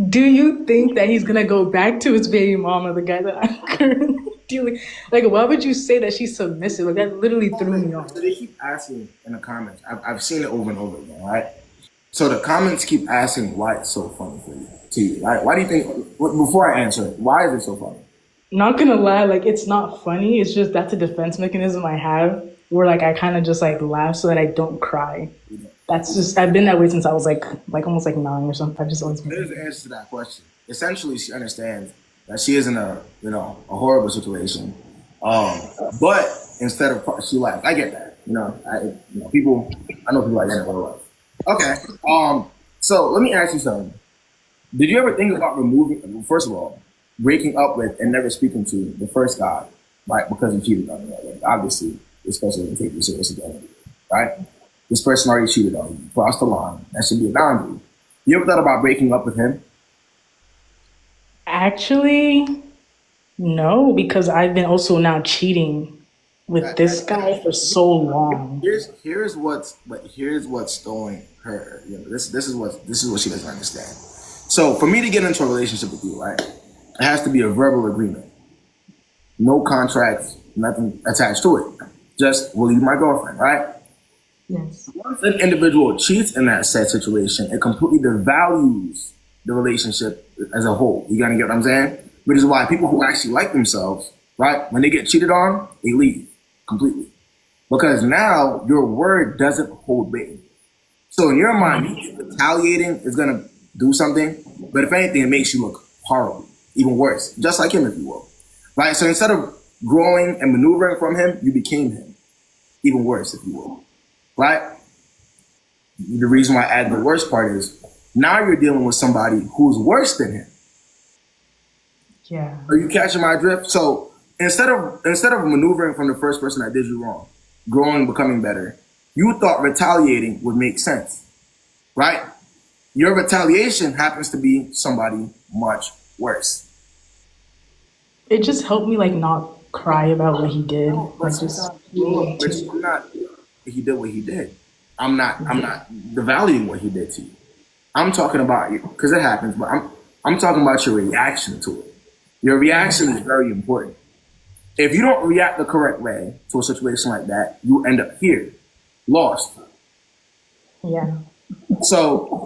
Do you think that he's gonna go back to his baby mama, the guy that I'm currently dealing? Like, why would you say that she's submissive? Like, that literally threw me off. So they keep asking in the comments. I've seen it over and over again, right? So the comments keep asking why it's so funny to you, right? Why do you think? Before I answer it, why is it so funny? Not gonna lie, like it's not funny. It's just that's a defense mechanism I have, where like I kind of just like laugh so that I don't cry. That's just, I've been that way since I was like almost like 9 or something. I've just always been. There's the answer to that question. Essentially, she understands that she is in a horrible situation. But instead of she left. I get that. You know, people. I know people like that in real life. Okay. So let me ask you something. Did you ever think about removing? First of all, breaking up with and never speaking to the first guy, right? Because he cheated on you. Like, obviously, especially when you take you serious again, right? This person already cheated on you, crossed the line. That should be a boundary. You ever thought about breaking up with him? Actually, no, because I've been also now cheating with this guy for so long. Here's what's throwing her. You know, this is what she doesn't understand. So for me to get into a relationship with you, right, it has to be a verbal agreement. No contracts, nothing attached to it. Just will you be my girlfriend, right? Yes. Once an individual cheats in that said situation, it completely devalues the relationship as a whole. You gotta get what I'm saying? Which is why people who actually like themselves, right, when they get cheated on, they leave completely. Because now your word doesn't hold weight. So in your mind, you think retaliating is gonna do something, but if anything, it makes you look horrible, even worse, just like him, if you will. Right? So instead of growing and maneuvering from him, you became him, even worse, if you will. Right? The reason why I add the worst part is now you're dealing with somebody who's worse than him. Yeah. Are you catching my drift? So instead of maneuvering from the first person that did you wrong, growing, becoming better, you thought retaliating would make sense, right? Your retaliation happens to be somebody much worse. It just helped me like not cry about what he did. He did what he did. I'm not devaluing what he did to you. I'm talking about you because it happens, but I'm talking about your reaction to it. Your reaction is very important. If you don't react the correct way to a situation like that, you end up here, lost. Yeah. So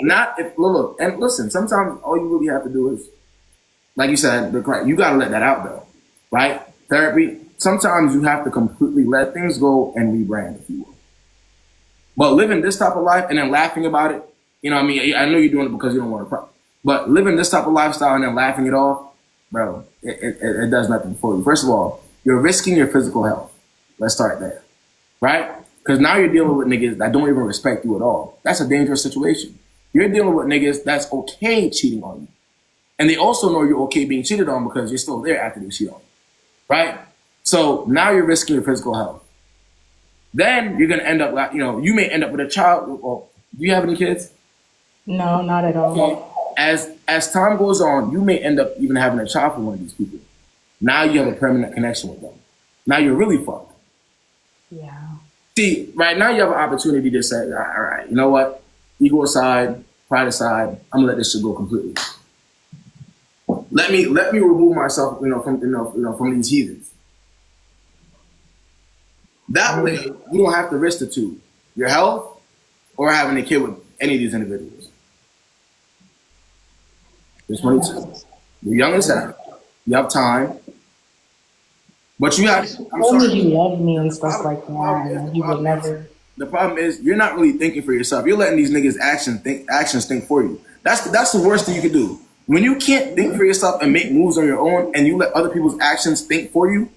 look, and listen, sometimes all you really have to do is, like you said, you got to let that out though, right? Therapy, sometimes you have to completely let things go and rebrand, if you will. But living this type of life and then laughing about it, you know what I mean? I know you're doing it because you don't want to cry. But living this type of lifestyle and then laughing it off, bro, it does nothing for you. First of all, you're risking your physical health. Let's start there, right? Because now you're dealing with niggas that don't even respect you at all. That's a dangerous situation. You're dealing with niggas that's okay cheating on you. And they also know you're okay being cheated on because you're still there after they cheat on you, right? So now you're risking your physical health. Then you're going to end up like, you may end up with a child. Well, do you have any kids? No, not at all. Okay. As time goes on, you may end up even having a child for one of these people. Now you have a permanent connection with them. Now you're really fucked. Yeah. See, right now you have an opportunity to say, all right, you know what? Ego aside, pride aside, I'm gonna let this shit go completely. Let me remove myself, from these heathens. That way, you don't have to risk the two: your health or having a kid with any of these individuals. There's 22. You're young as hell. You have time. But you have. I'm sorry. He loved me and stuff like that, and he would never. The problem is you're not really thinking for yourself. You're letting these niggas' actions think for you. That's the worst thing you can do. When you can't think for yourself and make moves on your own, and you let other people's actions think for you,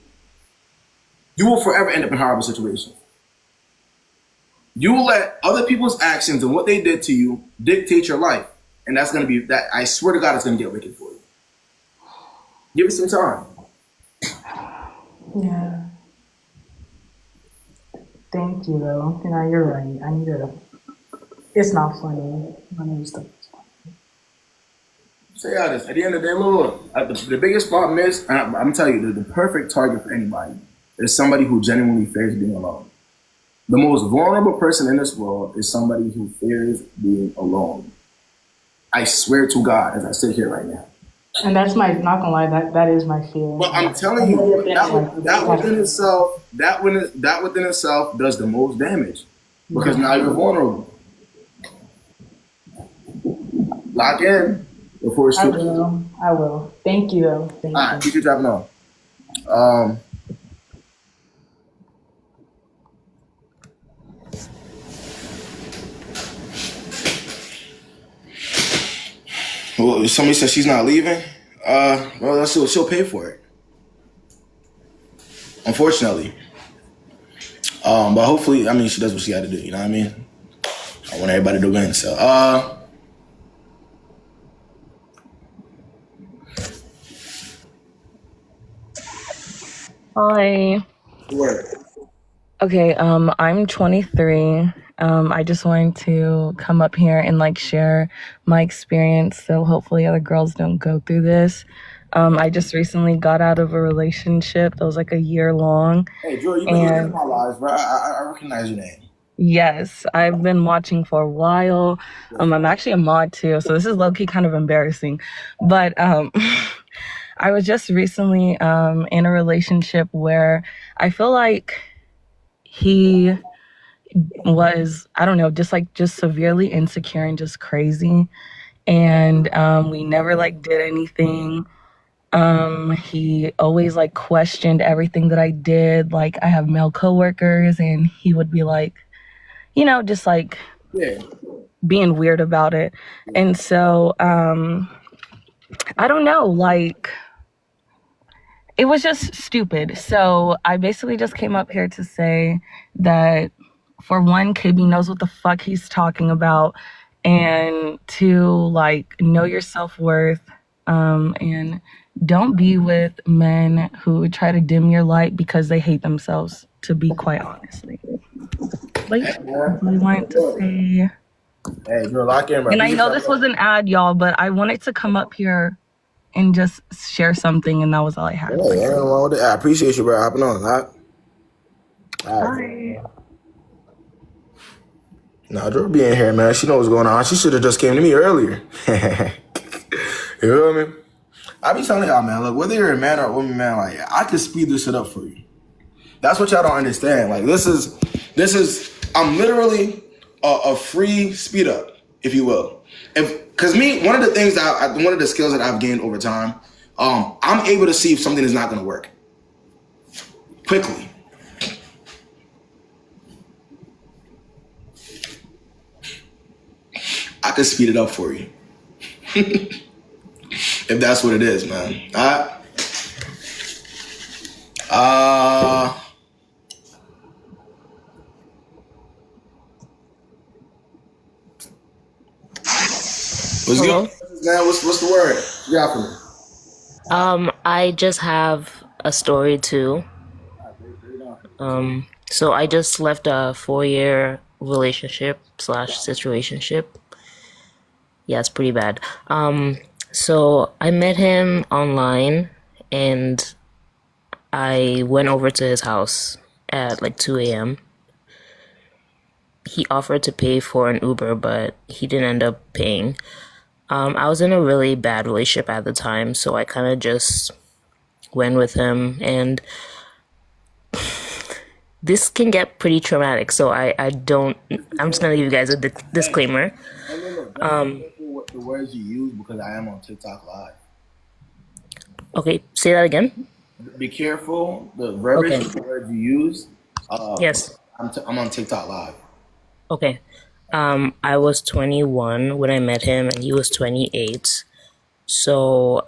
you will forever end up in horrible situations. You will let other people's actions and what they did to you dictate your life, and that's gonna be that. I swear to God, it's gonna get wicked for you. Give it some time. Yeah. Thank you, though. You're right. I need to. It's not funny. I know stuff. Say honest. At the end of the day, look, the biggest problem is, and I'm telling you, the perfect target for anybody is somebody who genuinely fears being alone. The most vulnerable person in this world is somebody who fears being alone. I swear to God, as I sit here right now. And that's not gonna lie, that is my fear. But I'm telling you, that within itself does the most damage because now you're vulnerable. Lock in before it's too. I will. Thank you, though. Thank you. Keep your dropping on. Well, somebody said she's not leaving. Well, she'll pay for it. Unfortunately, But hopefully, I mean, she does what she got to do. You know what I mean? I want everybody to win. So, Hi. word. Okay, I'm 23. I just wanted to come up here and like share my experience so hopefully other girls don't go through this. I just recently got out of a relationship that was like a year long. Hey, Drew, you've been in And my lives, bro. I recognize your name. yes, I've been watching for a while. I'm actually a mod too, so this is low-key kind of embarrassing. But I was just recently in a relationship where I feel like he was, I don't know, just severely insecure and just crazy. And we never like did anything. He always like questioned everything that I did. Like I have male coworkers and he would be like, you know, just like being weird about it. And so I don't know, like it was just stupid. So I basically just came up here to say that for one, KB knows what the fuck he's talking about, and two, like know your self-worth, and don't be with men who try to dim your light because they hate themselves, to be quite honestly. Like I wanted to say. Hey, Drew, lock in, bro. And I know this was an ad, y'all, but I wanted to come up here and just share something, and that was all I had. I appreciate you, bro. Hopping on. All right. Bye. Nah, Drew be in here, man. She knows what's going on. She should have just came to me earlier. You know what I mean? I be telling y'all, man, look, whether you're a man or a woman, man, like, I can speed this shit up for you. That's what y'all don't understand. Like, this is, I'm literally a free speed up, if you will. Because me, one of the things one of the skills that I've gained over time, I'm able to see if something is not going to work quickly. I could speed it up for you. If that's what it is, man. What's good? Man, what's the word? Yeah, for me. I just have a story too. So I just left a 4-year relationship / situationship. Yeah, it's pretty bad. So I met him online and I went over to his house at like 2 a.m. He offered to pay for an Uber, but he didn't end up paying. I was in a really bad relationship at the time, so I kind of just went with him, and this can get pretty traumatic, so I'm just gonna give you guys a disclaimer. The words you use, because I am on TikTok Live. Okay, say that again. Be careful, the verbiage, the words you use. Yes. I'm on TikTok Live. Okay. I was 21 when I met him, and he was 28. So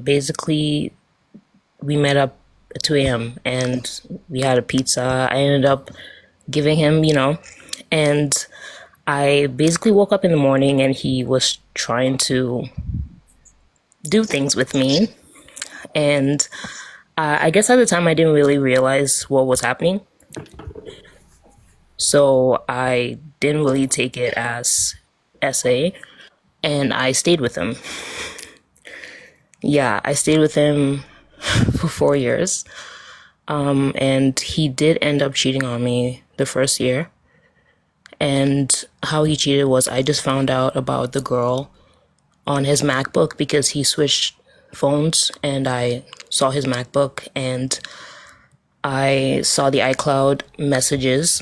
basically, we met up at 2 a.m. and we had a pizza. I ended up giving him, and I basically woke up in the morning and he was trying to do things with me. And I guess at the time I didn't really realize what was happening. So I didn't really take it as SA, and I stayed with him. Yeah, I stayed with him for 4 years. And he did end up cheating on me the first year. And how he cheated was I just found out about the girl on his MacBook because he switched phones, and I saw his MacBook and I saw the iCloud messages.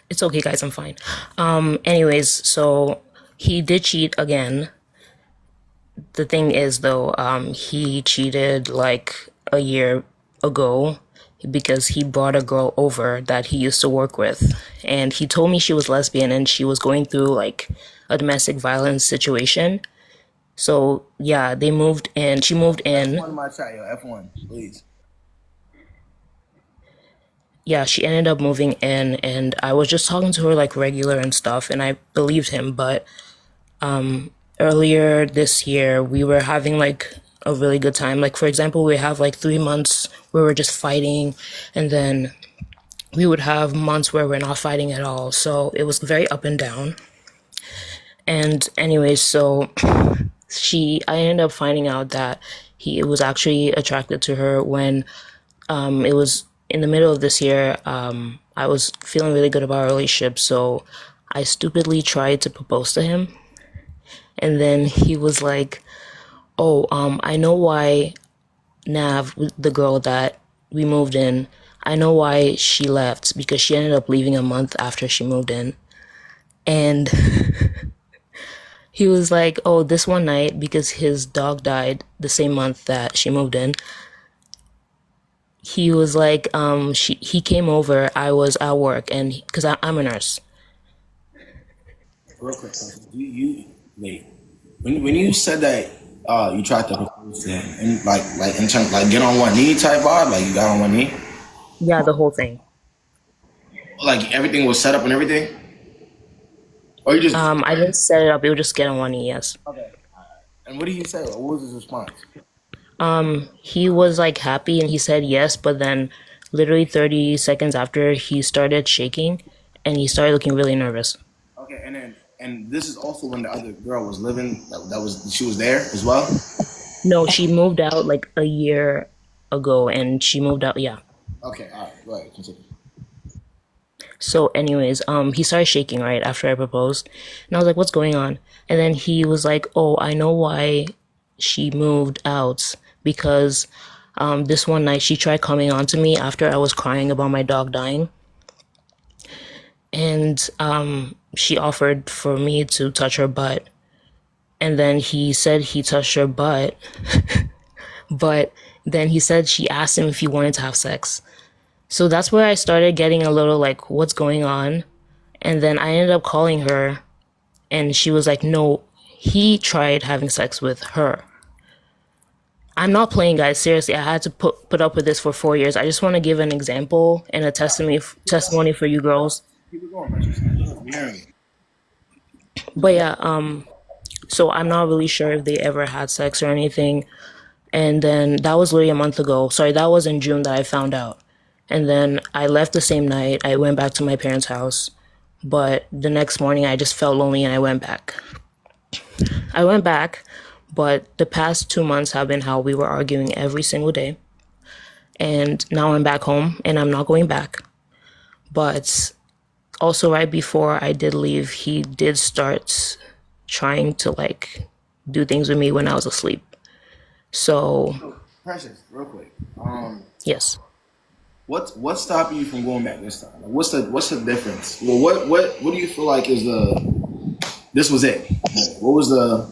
It's okay, guys, I'm fine. Anyways, so he did cheat again. The thing is, though, he cheated like a year ago because he brought a girl over that he used to work with. And he told me she was lesbian and she was going through like a domestic violence situation. So, yeah, they moved in. She moved in. F1 my chat, yo. F1, please. yeah, she ended up moving in, and I was just talking to her like regular and stuff, and I believed him. But earlier this year, we were having like a really good time. Like, for example, we have like 3 months where we're just fighting, and then we would have months where we're not fighting at all. So it was very up and down. And anyways, so I ended up finding out that he was actually attracted to her when it was in the middle of this year. I was feeling really good about our relationship, so I stupidly tried to propose to him, and then he was like, "Oh, I know why Nav, the girl that we moved in, I know why she left because she ended up leaving a month after she moved in." And he was like, "Oh, this one night, because his dog died the same month that she moved in, he was like, he came over. I was at work, and because I'm a nurse." Real quick, you wait. When you said that you tried to propose to him, and like in terms like get on one knee type vibe, like you got on one knee, Yeah, the whole thing. like everything was set up and everything, or you just I didn't set it up. It would just get on one knee. Yes. okay. And what did he say? What was his response? He was like happy and he said yes, but then literally 30 seconds after, he started shaking and he started looking really nervous. Okay, and this is also when the other girl was living. She was there as well. No, she moved out like a year ago and she moved out. Yeah. Okay, all right, go ahead, continue. So anyways, he started shaking right after I proposed, and I was like, "What's going on?" And then he was like, "Oh, I know why she moved out because this one night she tried coming on to me after I was crying about my dog dying, and she offered for me to touch her butt, and then he said he touched her butt, but then he said she asked him if he wanted to have sex." So that's where I started getting a little like, "What's going on?" And then I ended up calling her, and she was like, "No, he tried having sex with her." I'm not playing, guys. Seriously, I had to put up with this for 4 years. I just want to give an example and a testimony for you girls. Keep it going, man. But yeah, so I'm not really sure if they ever had sex or anything. And then that was literally a month ago. Sorry, that was in June that I found out. And then I left the same night. I went back to my parents' house. But the next morning, I just felt lonely and I went back. But the past 2 months have been how we were arguing every single day. And now I'm back home and I'm not going back. But also, right before I did leave, he did start trying to like do things with me when I was asleep. So, Precious, real quick. yes. What's stopping you from going back this time? Like, what's the difference? Well, what do you feel like is this was it? What was the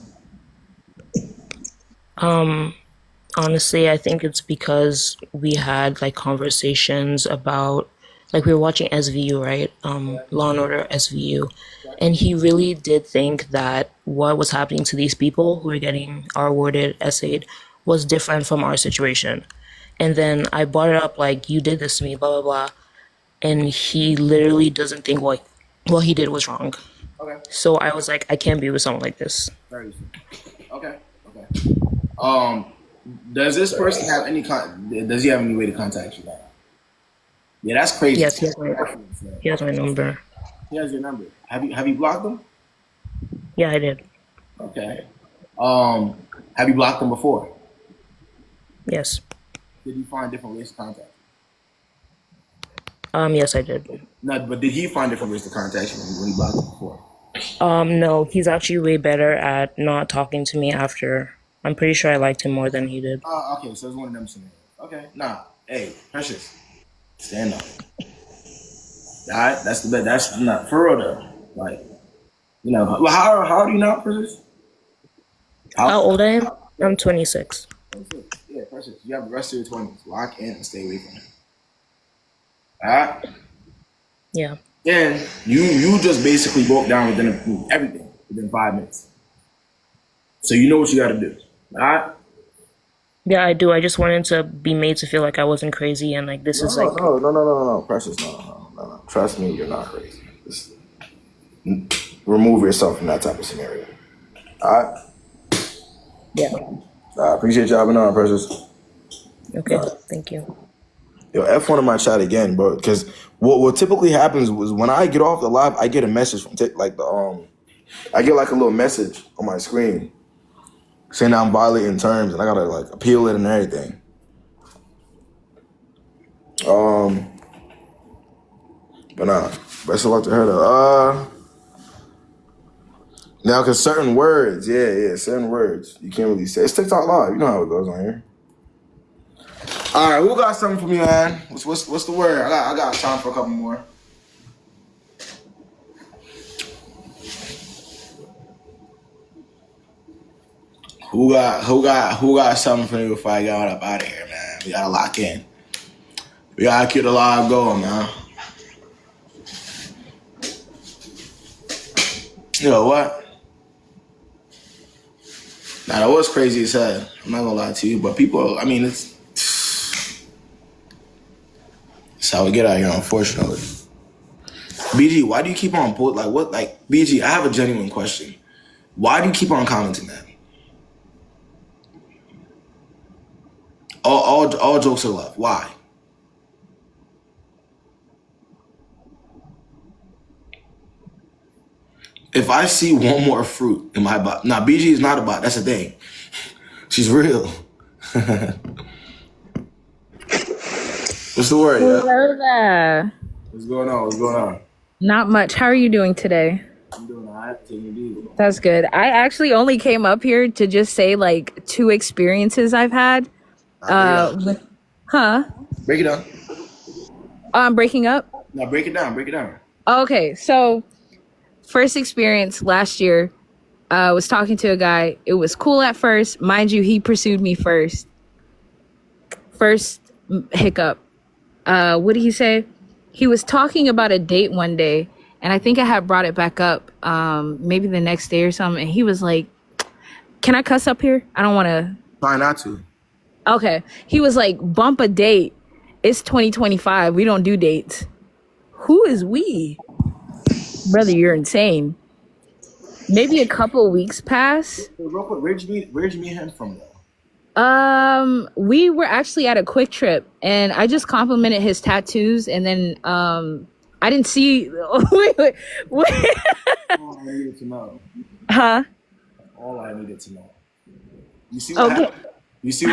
Honestly, I think it's because we had like conversations about like we were watching SVU, right? Law and Order SVU. And he really did think that what was happening to these people who were getting R worded, essayed, was different from our situation. And then I brought it up like, "You did this to me, blah blah blah." And he literally doesn't think what he did was wrong. okay? So I was like, I can't be with someone like this. Very easy. Okay. Does this person have any does he have any way to contact you now? Yeah, that's crazy. Yes, he has my number. He has your number. Have you blocked him? Yeah, I did. Okay. Have you blocked him before? Yes. Did you find different ways to contact Yes, I did. him? No, but did he find different ways to contact you when he blocked him before? No, he's actually way better at not talking to me after. I'm pretty sure I liked him more than he did. Okay, so it's one of them scenarios. Okay. Nah. Hey, Precious. Stand up. Alright, that's the best. That's not for real though. Like, well, how old are you now, Precious? How old I am? I'm 26. Yeah, Precious. You have the rest of your 20s. Lock in and stay away from it. Alright? Yeah. And you just basically broke down everything within 5 minutes. So you know what you gotta do. Alright? Yeah, I do. I just wanted to be made to feel like I wasn't crazy, and like this is like No, Precious, no. Trust me, you're not crazy. Just remove yourself from that type of scenario. All right. yeah. I appreciate you having on, Precious. Okay, thank you. Yo, F1 in my chat again, bro. Because what typically happens was when I get off the live, I get a message from I get like a little message on my screen saying I'm violating terms, and I gotta like appeal it and everything. But nah, best of luck to her though. Now, cause certain words, certain words you can't really say. It's TikTok live, you know how it goes on here. All right, who got something for me, man? What's the word? I got time for a couple more. Who got something for me before I get up out of here, man? We gotta lock in. We gotta keep the live going, man. You know what? Now that was crazy as hell. I'm not gonna lie to you, but people, I mean, it's how we get out here, unfortunately. BG, why do you keep on BG? I have a genuine question. Why do you keep on commenting that? All jokes are love. Why? If I see one more fruit in my bot, now BG is not a bot. That's a thing. She's real. What's the word? Hello there. What's going on? Not much. How are you doing today? I'm doing all right. Taking it easy. That's good. I actually only came up here to just say like 2 experiences I've had. Break it down. I'm breaking up. Now break it down. Okay, so first experience last year, I was talking to a guy. It was cool at first. Mind you, he pursued me first. First hiccup. What did he say? He was talking about a date one day, and I think I had brought it back up maybe the next day or something. And he was like, can I cuss up here? I don't want to. Try not to. Okay. He was like, bump a date. It's 2025. We don't do dates. Who is we? Brother, you're insane. Maybe a couple weeks pass. Real quick, where'd you meet him from though? We were actually at a quick trip, and I just complimented his tattoos, and then I didn't see. wait. All I needed to know. Huh? All I needed to know. You see what happened? You see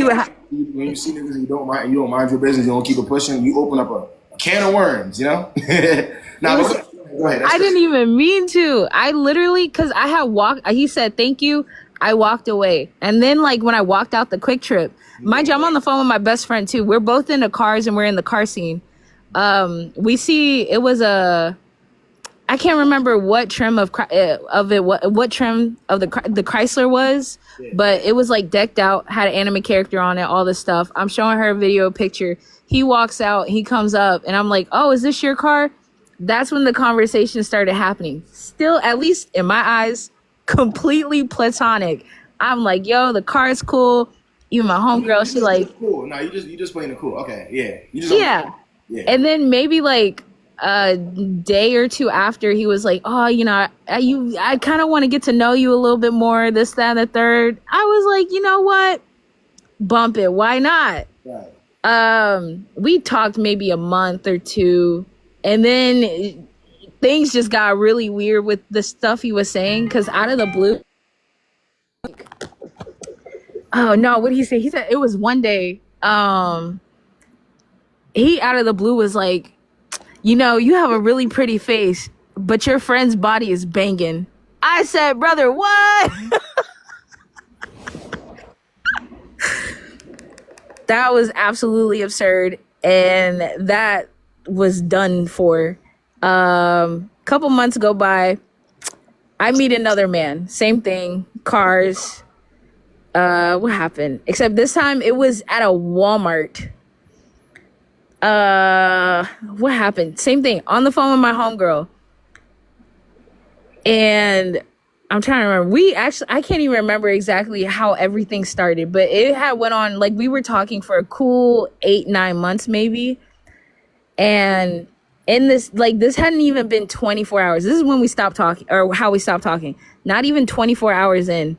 what happened? When you see niggas and you don't mind your business, you don't keep it pushing, you open up a can of worms, you know? Now, go ahead. I didn't even mean to. I literally, because I had walked, he said, thank you. I walked away. And then, like, when I walked out the quick trip, mind you, I'm on the phone with my best friend, too. We're both in the cars, and we're in the car scene. We see, it was I can't remember what trim of it, what trim of the Chrysler was, but it was like decked out, had an anime character on it, all this stuff. I'm showing her a video picture. He walks out, he comes up, and I'm like, oh, is this your car? That's when the conversation started happening. Still, at least in my eyes, completely platonic. I'm like, yo, the car is cool. Even my homegirl, she like, cool. No, you just playing it cool. Okay, yeah. Yeah. And then maybe like a day or two after, he was like, oh, you know, I kind of want to get to know you a little bit more, this, that, and the third. I was like, you know what? Bump it. Why not? Right. We talked maybe a month or two, and then things just got really weird with the stuff he was saying, because out of the blue, oh no, what did he say? He said it was one day, he out of the blue was like, you know, you have a really pretty face, but your friend's body is banging. I said, brother, what? That was absolutely absurd, and that was done for. Couple months go by, I meet another man, same thing, cars. What happened? Except this time it was at a Walmart. What happened? Same thing, on the phone with my homegirl, and I'm trying to remember. I can't even remember exactly how everything started, but it had went on, like, we were talking for a cool 8-9 months maybe. And in this, like, this hadn't even been 24 hours. This is when we stopped talking, or how we stopped talking. Not even 24 hours in.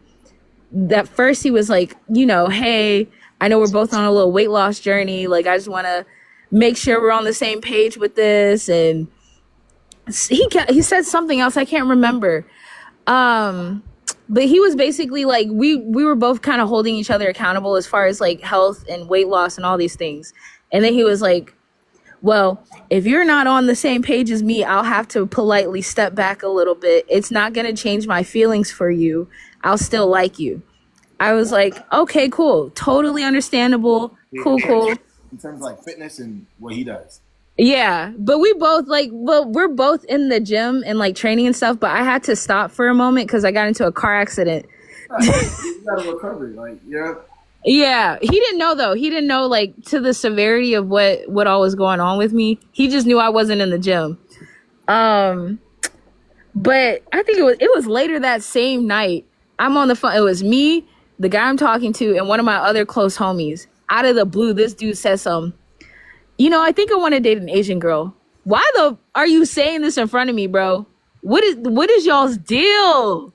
That first he was like, hey, I know we're both on a little weight loss journey. Like, I just want to make sure we're on the same page with this. And he said something else. I can't remember. But he was basically like, we were both kind of holding each other accountable as far as like health and weight loss and all these things. And then he was like, well, if you're not on the same page as me, I'll have to politely step back a little bit. It's not going to change my feelings for you. I'll still like you. I was like, okay, cool. Totally understandable. Cool. In terms of like fitness and what he does. Yeah, but we both we're both in the gym and like training and stuff, but I had to stop for a moment because I got into a car accident. You got a recovery, like, yeah. Yeah, he didn't know though. He didn't know like to the severity of what all was going on with me. He just knew I wasn't in the gym. But I think it was later that same night. I'm on the phone. It was me, the guy I'm talking to, and one of my other close homies. Out of the blue, this dude says something. I think I want to date an Asian girl. Why are you saying this in front of me, bro? What is y'all's deal?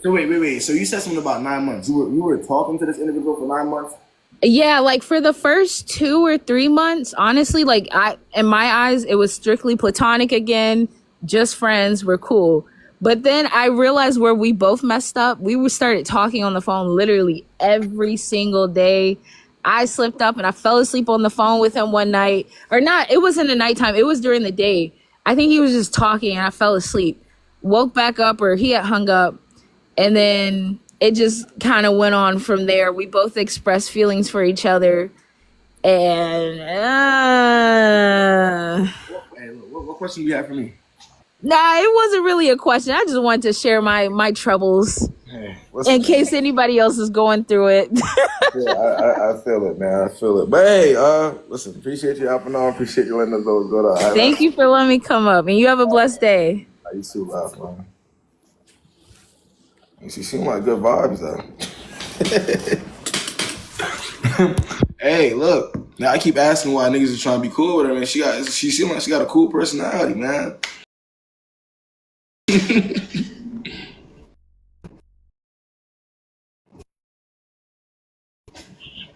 So wait. So you said something about 9 months. You were talking to this individual for 9 months? Yeah, like for the first 2 or 3 months, honestly, like in my eyes, it was strictly platonic again, just friends, we're cool. But then I realized where we both messed up. We started talking on the phone literally every single day. I slipped up and I fell asleep on the phone with him one night. Or not, it wasn't a nighttime, it was during the day. I think he was just talking and I fell asleep. Woke back up, or he had hung up. And then it just kind of went on from there. We both expressed feelings for each other. And Hey, look, what question do you have for me? nah, it wasn't really a question. I just wanted to share my troubles. Hey, in case anybody else is going through it. Yeah, I feel it, man. I feel it. But hey, listen, appreciate you hopping on. Appreciate you letting us know what's going on. Thank you for letting me come up, and you have a blessed day. You too, laugh, man. She seemed like good vibes, though. Hey, look. Now I keep asking why niggas are trying to be cool with her, man. She seemed like she got a cool personality, man.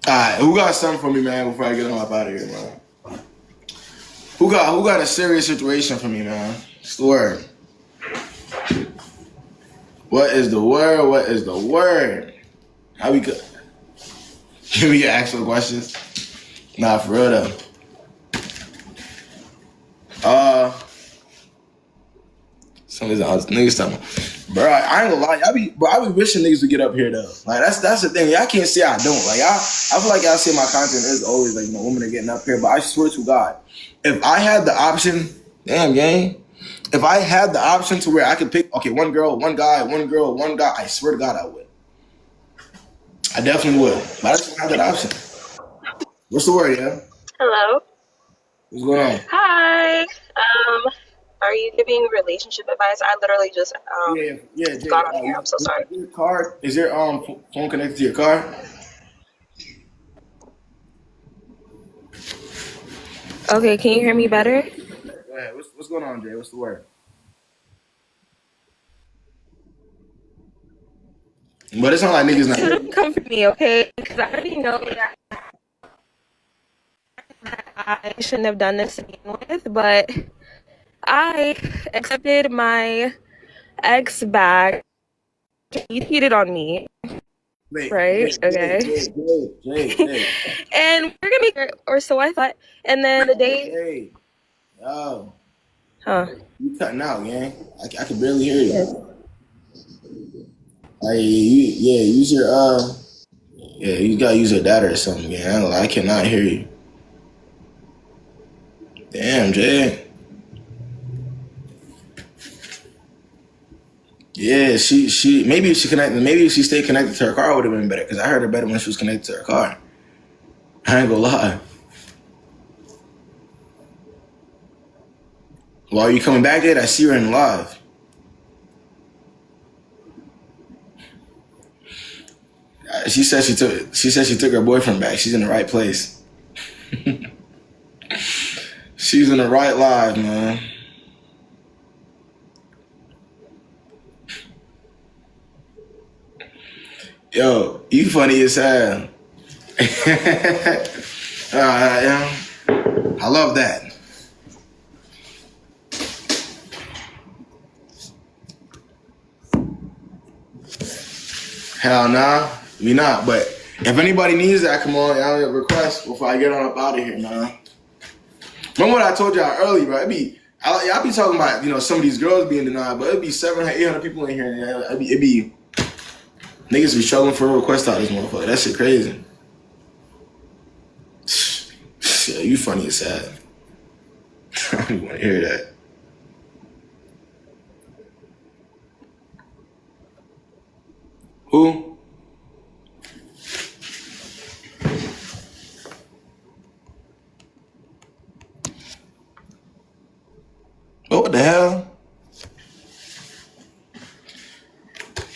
Alright, who got something for me, man, before I get on up out of here, man? Who got a serious situation for me, man? It's the word. What is the word? What is the word? How we could give me your actual questions? Nah, for real though. Some of these niggas talking, bro. I ain't gonna lie, I be wishing niggas would get up here though. Like that's the thing. Y'all can't say I don't. Like I feel like y'all see my content is always like women are getting up here, but I swear to God, if I had the option, damn gang. If I had the option to where I could pick, okay, one girl, one guy, one girl, one guy, I swear to God I would. I definitely would. But I just don't have that option. What's the word, yeah? Hello. What's going on? Hi. Are you giving relationship advice? I literally just yeah, got on here. I'm so sorry. Is your phone connected to your car? Okay, can you hear me better? Go ahead. What's going on, Jay? What's the word? But it's not like niggas not. Come for me, okay? Because I already know that I shouldn't have done this to begin with, but I accepted my ex back. He cheated on me. Right? Okay. Jay. And we're gonna be, or so I thought. And then the day. Hey. Oh. Huh. You cutting out, gang. I can barely hear you. Use your you gotta use your data or something, gang. I cannot hear you. Damn, Jay. Yeah, she maybe if she connected, maybe if she stayed connected to her car, it would have been better. Cause I heard her better when she was connected to her car. I ain't gonna lie. Well, are you coming back yet? I see her in live. She said she took her boyfriend back. She's in the right place. She's in the right life, man. Yo, you funny as hell. Yeah. I love that. Hell nah, we not. But if anybody needs that, come on, y'all request before I get on up out of here, man. Remember what I told y'all earlier, bro? Y'all be talking about, some of these girls being denied, but it'd be 700, 800 people in here. And it'd be niggas be struggling for a request out of this motherfucker. That shit crazy. Shit, you funny as hell. I don't even want to hear that. Who? What the hell?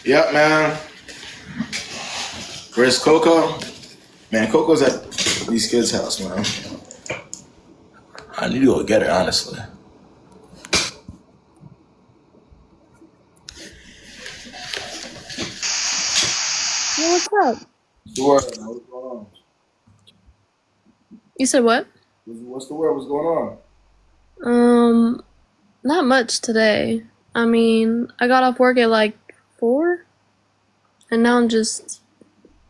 Yep, man. Where's Coco? Man, Coco's at these kids' house, man. I need to go get her, honestly. Yeah, what's up? What's the word, man? What's going on? You said what? What's the word? What's going on? Not much today. I mean, I got off work at like 4, and now I'm just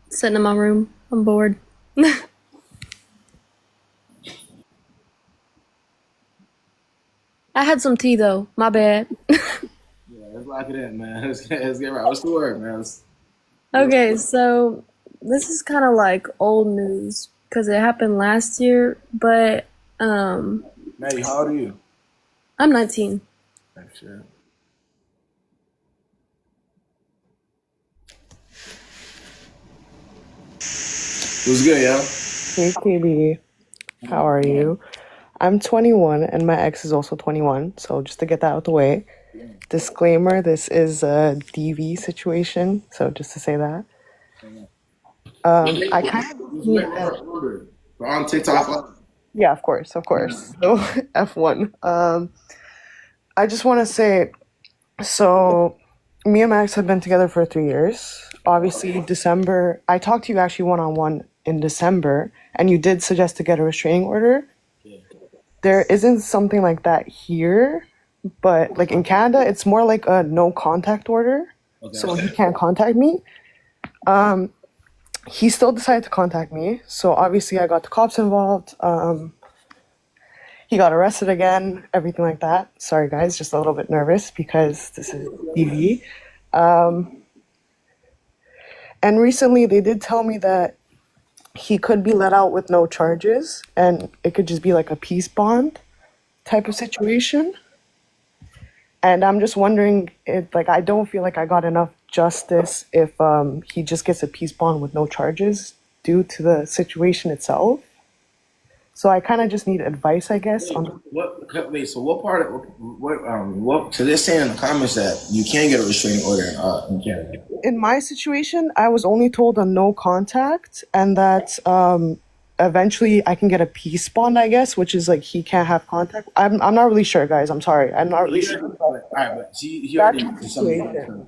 sitting in my room. I'm bored. I had some tea though. My bad. Yeah, let's lock it in, man. Let's get right. What's the word, man? Okay, so this is kind of like old news because it happened last year, but Maddie, how old are you? I'm 19. Thanks, shit. What's good, yo? Hey, KB. How are you? I'm 21 and my ex is also 21. So just to get that out the way. Disclaimer, this is a DV situation. So just to say that. I kind of need We're on TikTok. Yeah, of course. So F1. I just want to say, so me and my ex have been together for 3 years. Obviously, December, I talked to you actually one-on-one in December, and you did suggest to get a restraining order. Yeah. There isn't something like that here, but like in Canada, it's more like a no contact order. Okay. So he can't contact me. He still decided to contact me. So obviously I got the cops involved. He got arrested again, everything like that. Sorry guys, just a little bit nervous because this is DV. And recently they did tell me that he could be let out with no charges and it could just be like a peace bond type of situation. And I'm just wondering if, like, I don't feel like I got enough justice if he just gets a peace bond with no charges due to the situation itself. So I kind of just need advice, I guess. So what part of what? So they're saying in the comments that you can't get a restraining order in Canada. In my situation, I was only told a no contact, and that eventually I can get a peace bond, I guess, which is like he can't have contact. I'm not really sure, guys. I'm sorry. I'm not really sure. Alright, but he already did something.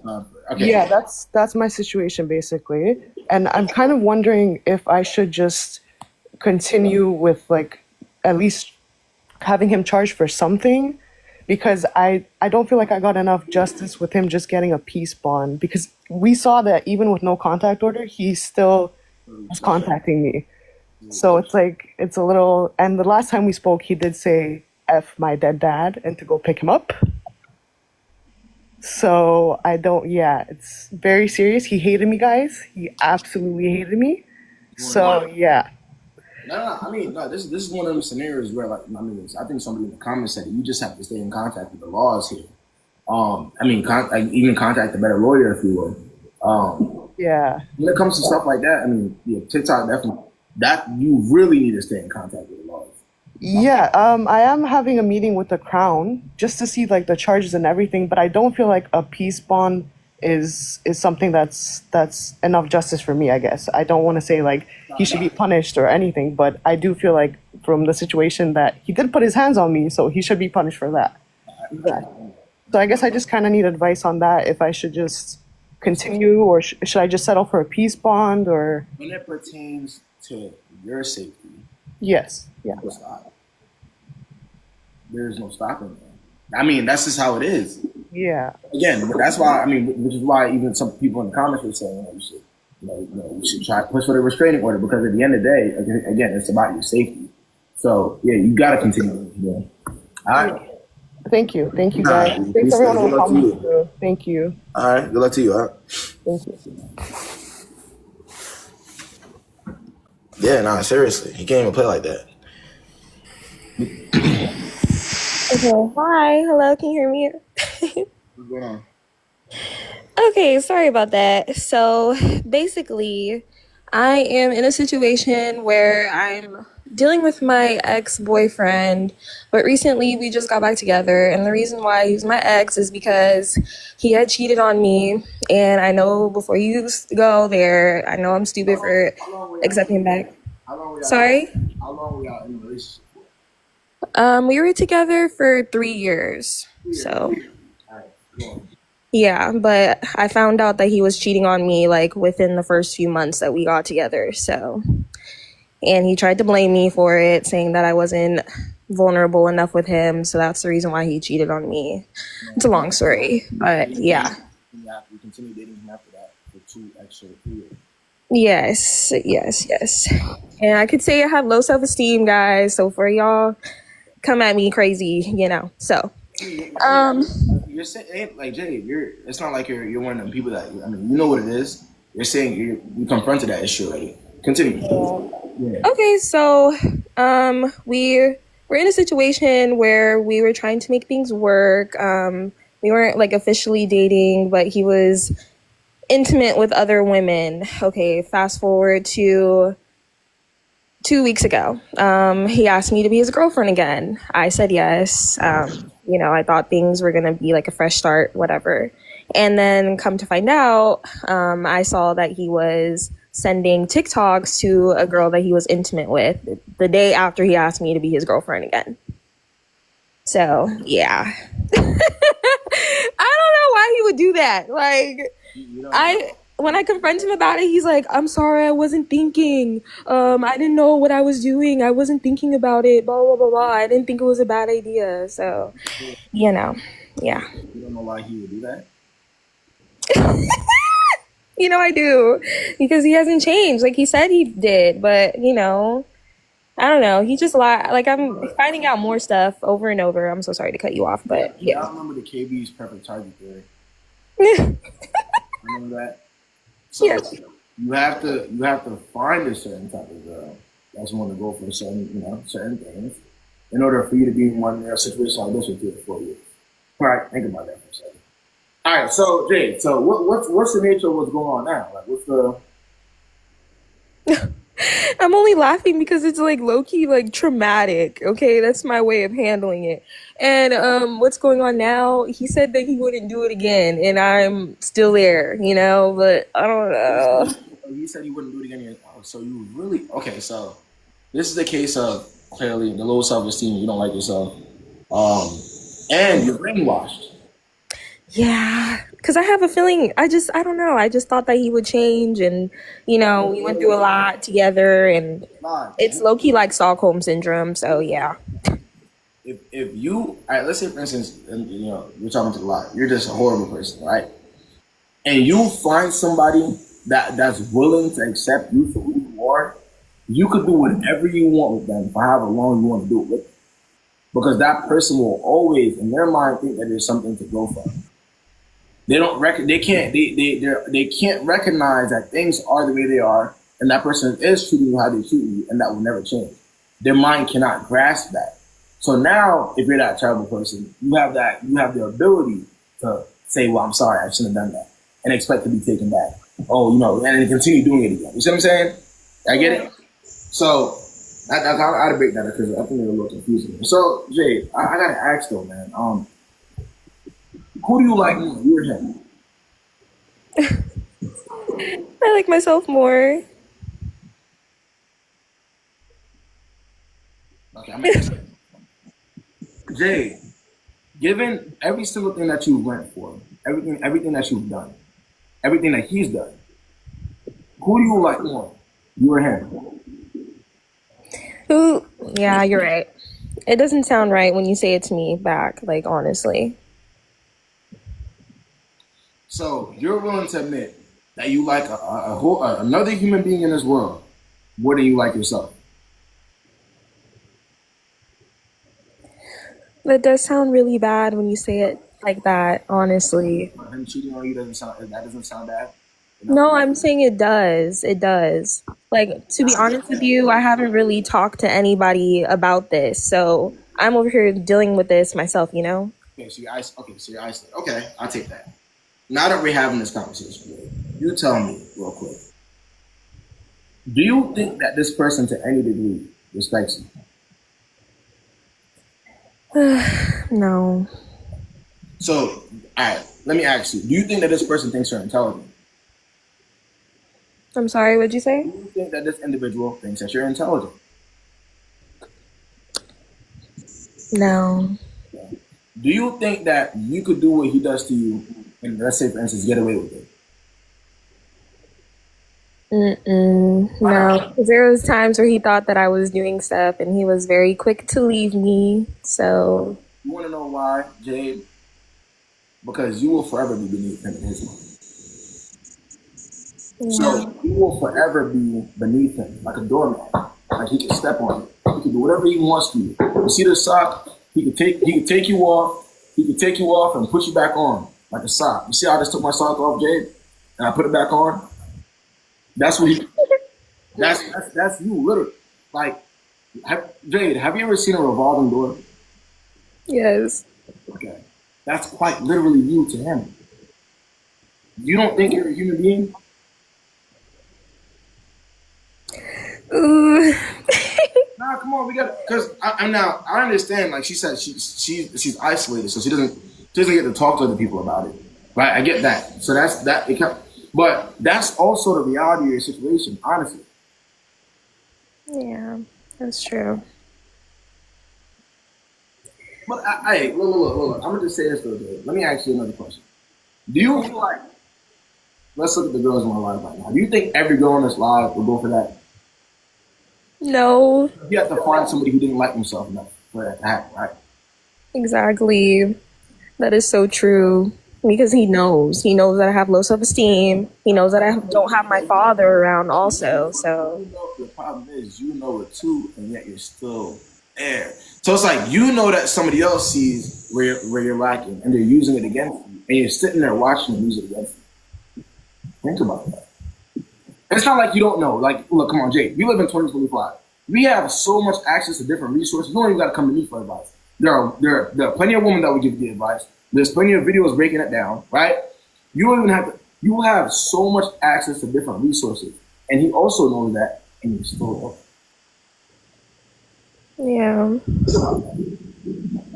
Okay. Yeah, that's my situation basically, and I'm kind of wondering if I should just continue with like at least having him charged for something, because I don't feel like I got enough justice with him just getting a peace bond, because we saw that even with no contact order, he still was contacting me. So it's like, it's a little, and the last time we spoke, he did say F my dead dad and to go pick him up. So it's very serious. He hated me, guys. He absolutely hated me. So yeah. This is one of them scenarios where, like, I think somebody in the comments said that you just have to stay in contact with the laws here. Even contact a better lawyer if you would. Yeah. When it comes to stuff like that, TikTok definitely, that you really need to stay in contact with the laws. Yeah, I am having a meeting with the Crown just to see like the charges and everything, but I don't feel like a peace bond is something that's enough justice for me, I guess. I don't want to say like he should be punished or anything, but I do feel like from the situation that he did put his hands on me, so he should be punished for that. So I guess I just kind of need advice on that, if I should just continue or should I just settle for a peace bond or... When it pertains to your safety, Yes. Yeah. there's no stopping that. I mean, that's just how it is. Yeah. Again, that's why, I mean, which is why even some people in the comments were saying, you should try to push for the restraining order, because at the end of the day, again, it's about your safety. So, yeah, you got to continue what you're doing. All right. Thank you, guys. Thanks everyone on the comments too. Thank you. All right, good luck to you. All right. Thank you. Yeah, nah, seriously, he can't even play like that. Okay, hi, hello, can you hear me? What's going on? Okay, sorry about that. So basically, I am in a situation where I'm dealing with my ex-boyfriend, but recently we just got back together, and the reason why he's my ex is because he had cheated on me, and I know before you go there, I know I'm stupid for accepting him back. Sorry? How long were y'all in a relationship? We were together for 3 years, so... Yeah, but I found out that he was cheating on me like within the first few months that we got together. So, and he tried to blame me for it, saying that I wasn't vulnerable enough with him. So that's the reason why he cheated on me. It's a long story, but yeah. You continue dating him after that for 2 extra years. Yes. And I could say I have low self-esteem, guys. So for y'all, come at me crazy, so. You're saying, like, Jay, it's not like you're one of them people that, I mean, you know what it is. You're saying you confronted that issue already. Continue. Yeah. Okay, so we were in a situation where we were trying to make things work. We weren't like officially dating, but he was intimate with other women. Okay, fast forward to 2 weeks ago. He asked me to be his girlfriend again. I said yes. I thought things were gonna be like a fresh start, whatever. And then come to find out, I saw that he was sending TikToks to a girl that he was intimate with the day after he asked me to be his girlfriend again. So, yeah. I don't know why he would do that. Like, when I confront him about it, he's like, I'm sorry, I wasn't thinking. I didn't know what I was doing. I wasn't thinking about it, blah, blah, blah, blah. I didn't think it was a bad idea. So, yeah. You don't know why he would do that? I do. Because he hasn't changed. Like he said he did. But, I don't know. He just lied. Like, I'm finding out more stuff over and over. I'm so sorry to cut you off, but yeah. I remember the KB's perfect target theory. Remember that? So yes. You have to find a certain type of girl that's want to go for certain things in order for you to be in one situation like this with 3 or 4 years. All right, think about that for a second. All right, so Jay, what's the nature of what's going on now? Like, what's the? I'm only laughing because it's like low-key like traumatic. Okay, that's my way of handling it. And what's going on now? He said that he wouldn't do it again, and I'm still there, but I don't know. He said he wouldn't do it again. So you really okay? So this is the case of clearly the low self-esteem. You don't like yourself, and you're brainwashed. Yeah, because I have a feeling. I don't know. I just thought that he would change, and we went through a lot together, and it's low key like Stockholm syndrome. So yeah. If you, all right, let's say for instance, you're talking to a lot. You're just a horrible person, right? And you find somebody that's willing to accept you for who you are. You could do whatever you want with them for however long you want to do it with them. Because that person will always, in their mind, think that there's something to go for. They can't recognize that things are the way they are, and that person is treating you how they treat you, and that will never change. Their mind cannot grasp that. So now, if you're that terrible person, you have the ability to say, "Well, I'm sorry, I shouldn't have done that," and expect to be taken back. And then continue doing it again. You see what I'm saying? I get it. So I debate that because I think they're a little confusing. So Jay, I gotta ask though, man. Who do you like more, you or him? I like myself more. Okay, I'm gonna Jay, given every single thing that you went for, everything that you've done, everything that he's done, who do you like more? You or him? Ooh, yeah, you're right. It doesn't sound right when you say it to me back, like honestly. So you're willing to admit that you like a whole another human being in this world more than you like yourself? That does sound really bad when you say it like that, honestly. Him cheating on you doesn't sound bad. No, I'm saying it does. It does. Like, to be honest with you, I haven't really talked to anybody about this. So I'm over here dealing with this myself, you know? Okay, so you're isolated. Okay, I'll take that. Now that we're having this conversation, you tell me real quick. Do you think that this person to any degree respects you? No. So, all right, let me ask you. Do you think that this person thinks you're intelligent? I'm sorry, what'd you say? Do you think that this individual thinks that you're intelligent? No. Do you think that you could do what he does to you, and let's say, for instance, get away with it? No. 'Cause there was times where he thought that I was doing stuff and he was very quick to leave me. So You want to know why, Jade? Because you will forever be beneath him in his mind. So you will forever be beneath him, like a doormat. Like he can step on it. He can do whatever he wants to you. You see the sock? He can take you off. He can take you off and put you back on like a sock. You see how I just took my sock off, Jade, and I put it back on? That's what he. That's you, literally. Like, Jade, have you ever seen a revolving door? yes. Okay, that's quite literally you to him. You don't think you're a human being? Ooh. Nah, come on, we got because I understand. Like she said, she's isolated, so she doesn't get to talk to other people about it. Right, I get that. So that's that. But that's also the reality of your situation, honestly. Yeah, that's true. But look. I'm gonna just say this though, Dave. Let me ask you another question. Do you feel like? Let's look at the girls in my life right now. Do you think every girl in this live would go for that? No. You have to find somebody who didn't like themselves enough for that to happen, right? Exactly. That is so true. Because he knows. He knows that I have low self-esteem. He knows that I don't have my father around also. So The problem is you know it too, and yet you're still there. So it's like you know that somebody else sees where you're lacking, and they're using it against you, and you're sitting there watching them use it against you. Think about that. It's not like you don't know. Like, look, come on, Jay. We live in 2025. We have so much access to different resources. You don't even got to come to me for advice. There are plenty of women that will give you the advice. There's plenty of videos breaking it down, right? You don't even have to. You have so much access to different resources, and he also knows that, and you're still there. yeah.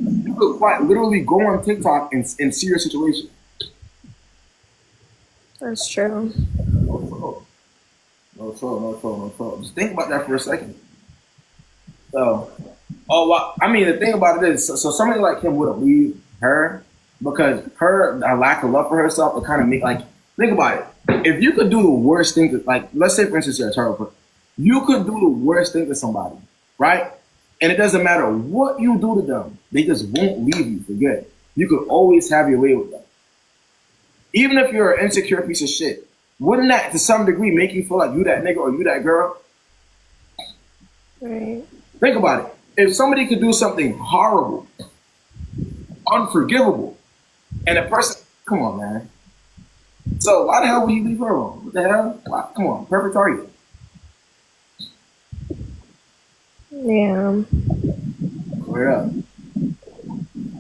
You could quite literally go on TikTok and see your situation. That's true. No troll. Just think about that for a second. So, I mean, the thing about it is, so somebody like him would have leave her because her lack of love for herself would kind of make, like, think about it. If you could do the worst thing to, like, let's say for instance you're a terrible person, you could do the worst thing to somebody, right? And it doesn't matter what you do to them, they just won't leave you for good. You could always have your way with them. Even if you're an insecure piece of shit, wouldn't that to some degree make you feel like you that nigga or you that girl? Right. Think about it. If somebody could do something horrible, unforgivable, and a person, come on, man. So why the hell would you leave her alone? What the hell? Why? Come on, perfect target. Yeah. Where up?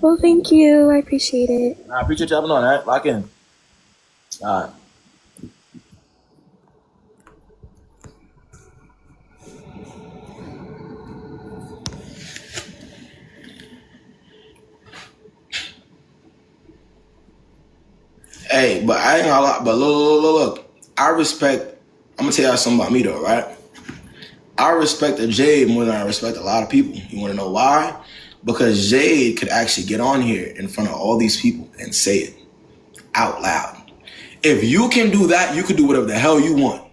Well, thank you. I appreciate it. I appreciate you having on, all right? Lock in. All right. Hey, but I ain't gonna lie. But look. I respect. I'm gonna tell y'all something about me though, right? I respect a Jade more than I respect a lot of people. You wanna know why? Because Jade could actually get on here in front of all these people and say it out loud. If you can do that, you can do whatever the hell you want.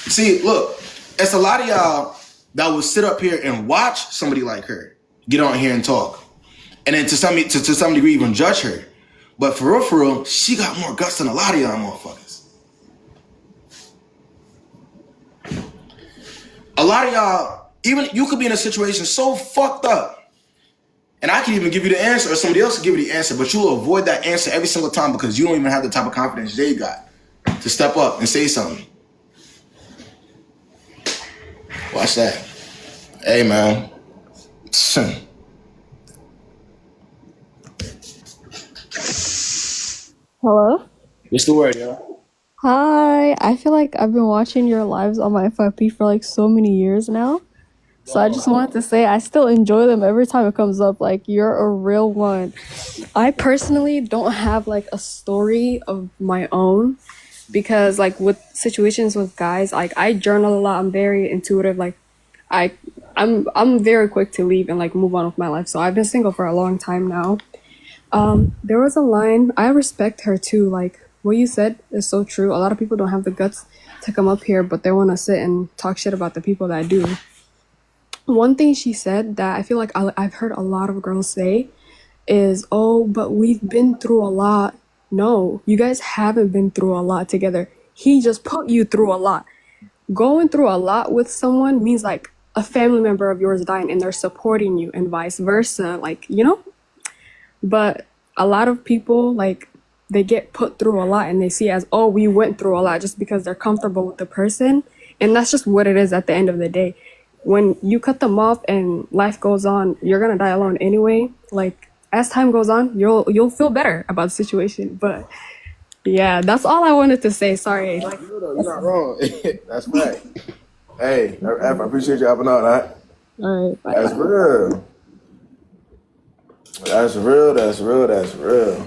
See, look, it's a lot of y'all that will sit up here and watch somebody like her get on here and talk. And then to some degree even judge her. But for real, she got more guts than a lot of y'all motherfuckers. A lot of y'all, even you could be in a situation so fucked up, and I can even give you the answer, or somebody else can give you the answer, but you'll avoid that answer every single time because you don't even have the type of confidence they got to step up and say something. Watch that. Hey, man. Hello? What's the word, yo? Hi. I feel like I've been watching your lives on my FYP for like so many years now. So I just wanted to say I still enjoy them every time it comes up. Like, you're a real one. I personally don't have like a story of my own because like with situations with guys, like I journal a lot. I'm very intuitive. Like I'm very quick to leave and like move on with my life. So I've been single for a long time now. There was a line, I respect her too. Like what you said is so true. A lot of people don't have the guts to come up here, but they want to sit and talk shit about the people that do. One thing she said that I feel like I've heard a lot of girls say is, oh, but we've been through a lot. No, you guys haven't been through a lot together. He just put you through a lot. Going through a lot with someone means like a family member of yours dying and they're supporting you and vice versa. Like, you know? But a lot of people, like, they get put through a lot and they see it as, oh, we went through a lot just because they're comfortable with the person. And that's just what it is at the end of the day. When you cut them off and life goes on, you're gonna die alone anyway. Like, as time goes on, you'll feel better about the situation. But yeah, that's all I wanted to say. Sorry. Like, You're not wrong. That's right. Hey, I appreciate you helping out, right? All right. Bye. That's real. That's real. That's real. That's real.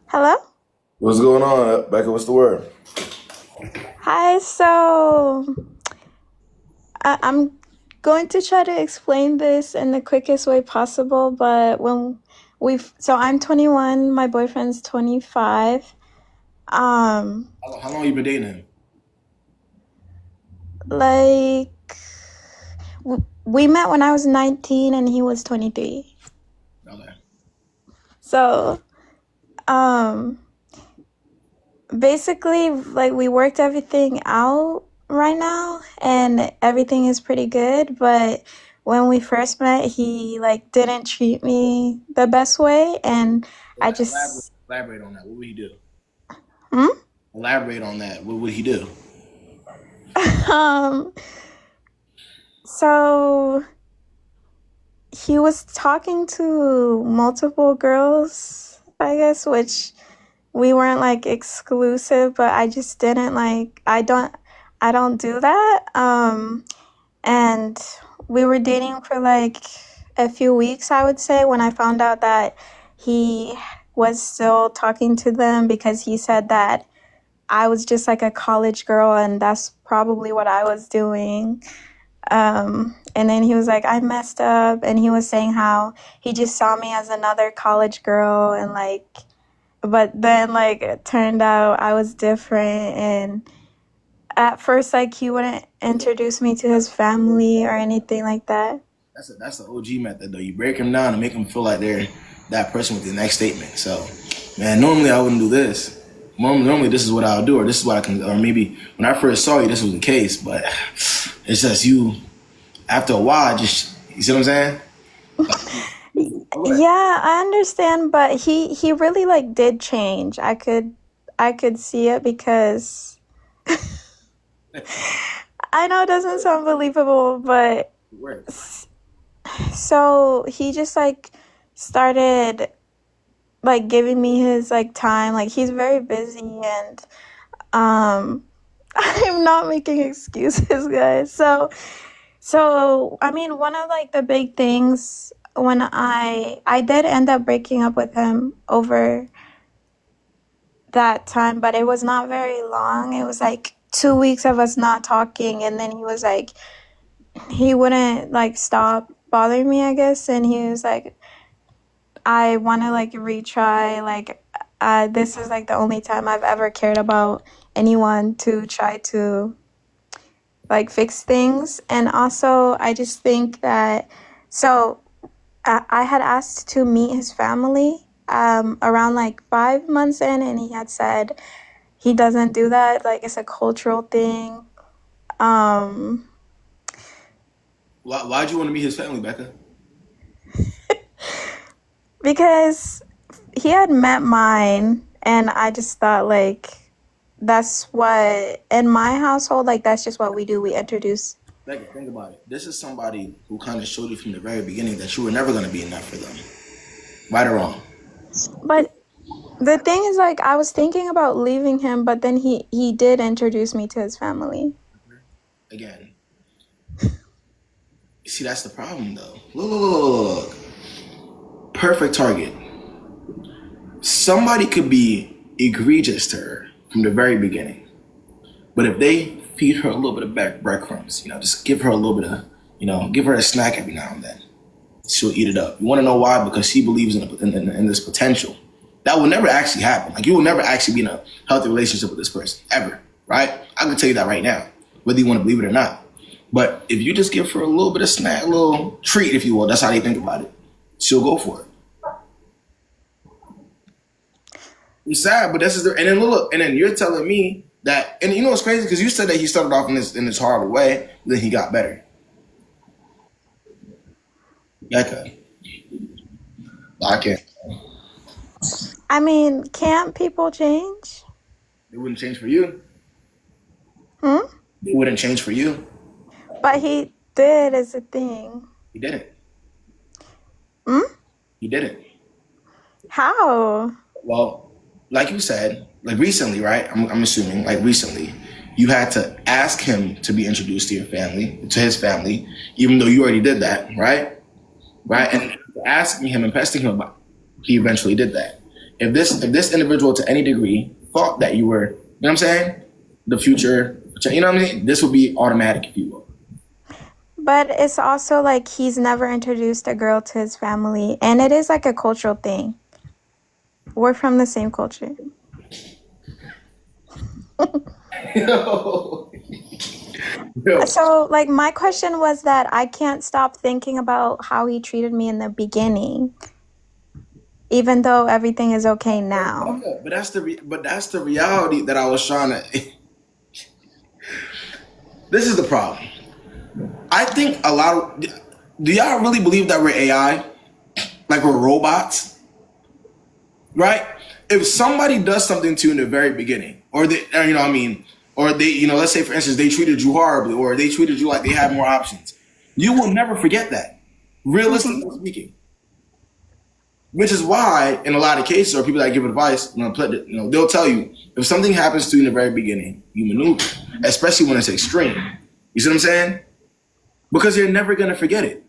Hello? What's going on, Becca? What's the word? Hi, so I'm going to try to explain this in the quickest way possible, but so I'm 21, my boyfriend's 25. How long you been dating him? Like, we met when I was 19 and he was 23. Okay. So, basically, like, we worked everything out right now and everything is pretty good, but when we first met, he like didn't treat me the best way, and I just Elaborate on that. What would he do? Hmm? Elaborate on that. What would he do? So he was talking to multiple girls, I guess, which we weren't like exclusive, but I just didn't like, I don't do that. And we were dating for like a few weeks, I would say, when I found out that he was still talking to them because he said that I was just like a college girl and that's probably what I was doing. And then he was like, I messed up. And he was saying how he just saw me as another college girl. And like, but then like it turned out I was different. And at first, like, he wouldn't introduce me to his family or anything like that. That's the OG method, though. You break them down and make them feel like they're that person with the next statement. So, man, normally I wouldn't do this. Normally this is what I'll do, or this is what I can, or maybe when I first saw you, this was the case. But it's just you. After a while, just, you see what I'm saying? Yeah, I understand, but he really like did change. I could see it because I know it doesn't sound believable, but so he just like started like giving me his like time. Like, he's very busy, and I'm not making excuses, guys. I mean, one of like the big things when I did end up breaking up with him over that time, but it was not very long. It was like 2 weeks of us not talking, and then he was like, he wouldn't like stop bothering me, I guess, and he was like, I want to like retry, like this is like the only time I've ever cared about anyone to try to like fix things. And also I just think that, so I had asked to meet his family around like 5 months in, and he had said he doesn't do that, like it's a cultural thing. Why'd you want to meet his family, Becca? Because he had met mine, and I just thought like that's what in my household, like that's just what we do. We introduce. Becca, think about it. This is somebody who kind of showed you from the very beginning that you were never going to be enough for them. Right or wrong? But the thing is, like, I was thinking about leaving him, but then he did introduce me to his family. Again. See, that's the problem, though. Look. Perfect target. Somebody could be egregious to her from the very beginning. But if they feed her a little bit of breadcrumbs, just give her a little bit of, give her a snack every now and then, she'll eat it up. You want to know why? Because she believes in this potential. That will never actually happen. Like, you will never actually be in a healthy relationship with this person, ever, right? I can tell you that right now, whether you want to believe it or not. But if you just give her a little bit of snack, a little treat, if you will, that's how they think about it, she'll go for it. It's sad, but this is and then look, and then you're telling me that, and you know what's crazy? Because you said that he started off in this horrible way, then he got better. Okay. I can't. I mean, can't people change? It wouldn't change for you. It wouldn't change for you. But he did, is a thing. He didn't. He didn't. How? Well, like you said, like recently, right? I'm assuming, like recently, you had to ask him to be introduced to your family, to his family, even though you already did that, right? Right? And asking him and pestering him about, he eventually did that. If this individual to any degree thought that you were, you know what I'm saying? The future, you know what I mean? This would be automatic, if you will. But it's also like he's never introduced a girl to his family, and it is like a cultural thing. We're from the same culture. So, like, my question was that I can't stop thinking about how he treated me in the beginning, even though everything is okay now. But that's the reality that I was trying to. This is the problem. I think a lot of. Do y'all really believe that we're AI? Like we're robots? Right? If somebody does something to you in the very beginning, or they, you know what I mean, or they, let's say for instance, they treated you horribly, or they treated you like they had more options, you will never forget that, realistically speaking. Which is why, in a lot of cases, or people that give advice, they'll tell you if something happens to you in the very beginning, you maneuver, especially when it's extreme. You see what I'm saying? Because you're never gonna forget it.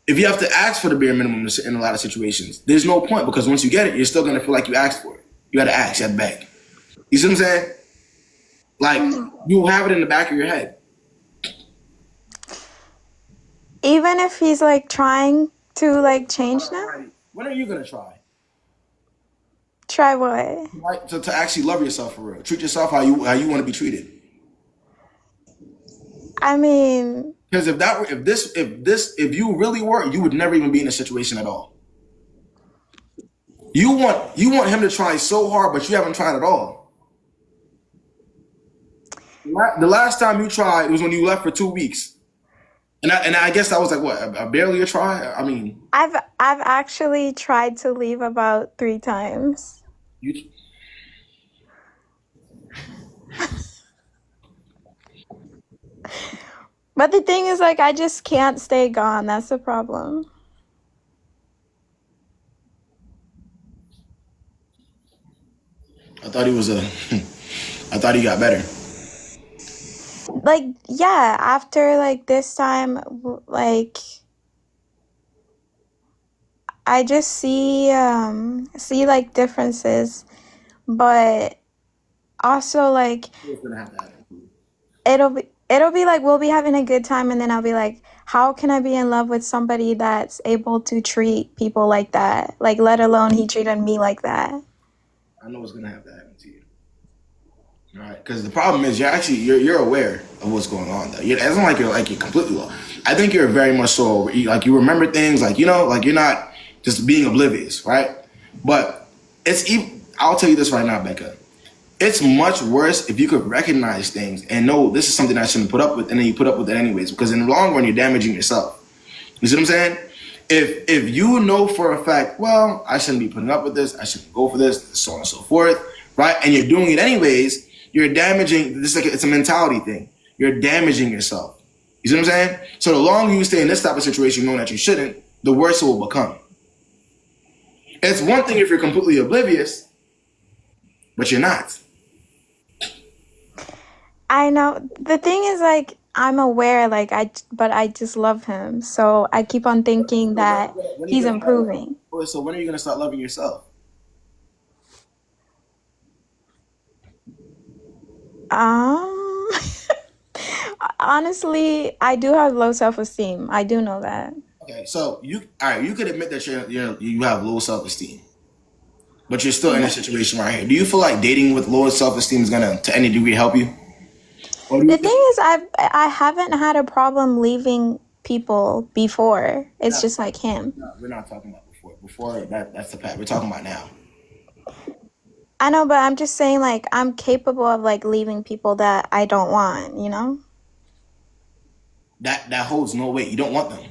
If you have to ask for the bare minimum in a lot of situations, there's no point, because once you get it, you're still gonna feel like you asked for it. You gotta ask, you gotta beg. You see what I'm saying? Like, you'll have it in the back of your head. Even if he's like trying to like change now? When are you gonna try? Try what? Right, to actually love yourself for real. Treat yourself how you want to be treated. I mean, because if you really were, you would never even be in a situation at all. You want him to try so hard, but you haven't tried at all. The last time you tried was when you left for 2 weeks, and I guess that was like what, barely a try. I mean, I've actually tried to leave about 3 times. But the thing is, like, I just can't stay gone. That's the problem. I thought he was I thought he got better. Like, yeah, after like this time, like I just see like differences, but also like it'll be like we'll be having a good time, and then I'll be like, how can I be in love with somebody that's able to treat people like that? Like, let alone he treated me like that. I know what's gonna have to happen to you. All right, because the problem is you're aware of what's going on. Though it's not like you're completely low. I think you're very much so like you remember things, like like you're not just being oblivious, right? But I'll tell you this right now, Becca. It's much worse if you could recognize things and know this is something I shouldn't put up with, and then you put up with it anyways. Because in the long run, you're damaging yourself. You see what I'm saying? If you know for a fact, well, I shouldn't be putting up with this, I shouldn't go for this, so on and so forth, right? And you're doing it anyways, you're damaging. This it's a mentality thing. You're damaging yourself. You see what I'm saying? So the longer you stay in this type of situation, knowing that you shouldn't, the worse it will become. It's one thing if you're completely oblivious, but you're not. I know. The thing is, like, I'm aware, like, but I just love him. So I keep on thinking that he's improving. So when are you going to start loving yourself? Honestly, I do have low self-esteem. I do know that. Okay, so you could admit that you have low self-esteem, but you're still in a situation right here. Do you feel like dating with low self-esteem is gonna, to any degree, help you? The thing is, I haven't had a problem leaving people before. It's just like him. No, we're not talking about before. Before that's the path. We're talking about now. I know, but I'm just saying, like, I'm capable of like leaving people that I don't want. You know. That holds no weight. You don't want them.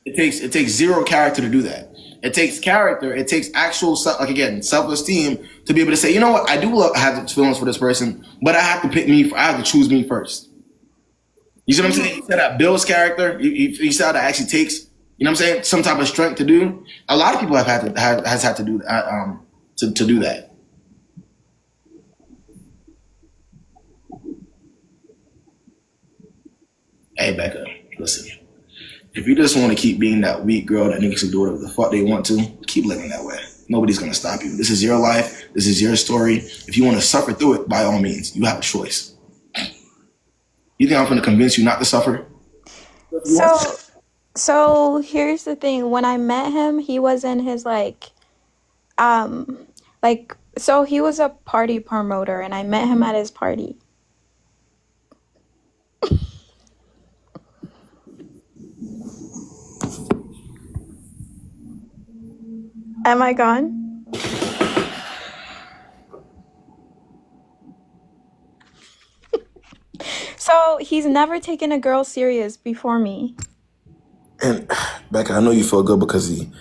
It takes zero character to do that. It takes character. It takes actual self-esteem to be able to say, you know what, I do have feelings for this person, but I have to pick me. I have to choose me first. You see what I'm saying? You said that builds character. You said that actually takes, you know what I'm saying, some type of strength to do. A lot of people has had to do that to do that. Hey, Becca, listen. If you just want to keep being that weak girl that niggas can do whatever the fuck they want to, keep living that way. Nobody's going to stop you. This is your life. This is your story. If you want to suffer through it, by all means, you have a choice. You think I'm going to convince you not to suffer? So here's the thing. When I met him, he was in his so he was a party promoter, and I met him at his party. Am I gone? So he's never taken a girl serious before me. And Becca, I know you feel good because he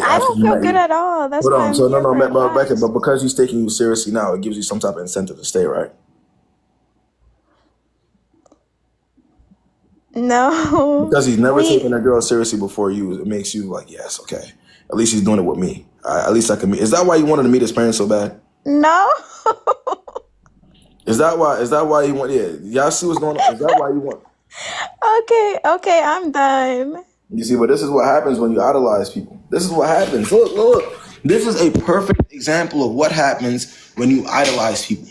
I don't feel good at all. That's why I'm here for Becca, but because he's taking you seriously now, it gives you some type of incentive to stay, right? No. Because he's never taken a girl seriously before you, it makes you like, yes, okay. At least he's doing it with me. At least I can meet. Is that why you wanted to meet his parents so bad? No. Is that why you want? Yeah, y'all see what's going on. Is that why you want? Okay, I'm done. You see, but this is what happens when you idolize people. This is what happens. Look. This is a perfect example of what happens when you idolize people.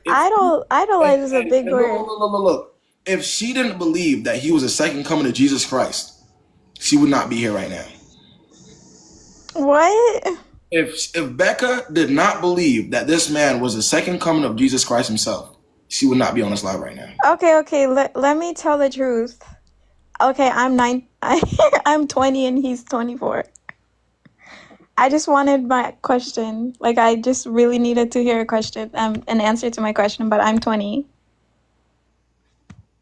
Idolize is a big word. Look. If she didn't believe that he was a second coming of Jesus Christ, she would not be here right now. What? If Becca did not believe that this man was the second coming of Jesus Christ himself, she would not be on this live right now. Okay. Let me tell the truth. Okay, I'm 20 and he's 24. I just wanted my question. Like, I just really needed to hear a question, an answer to my question, but I'm 20.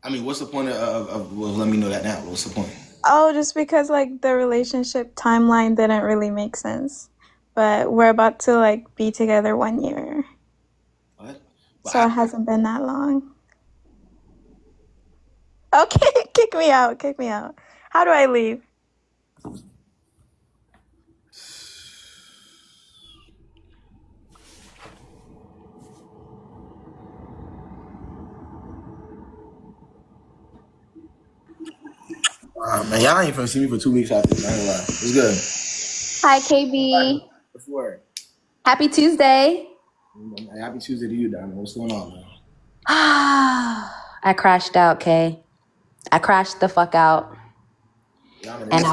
I mean, what's the point of well, let me know that now. What's the point? Oh, just because, like, the relationship timeline didn't really make sense. But we're about to, like, be together 1 year. What? So it hasn't been that long. Okay, kick me out. How do I leave? Man, y'all ain't finna see me for 2 weeks after this. I ain't gonna lie. It's good. Hi, KB. What's the word? Happy Tuesday. Happy Tuesday to you, Diamond. What's going on, man? I crashed out, Kay. I crashed the fuck out. Diamond, And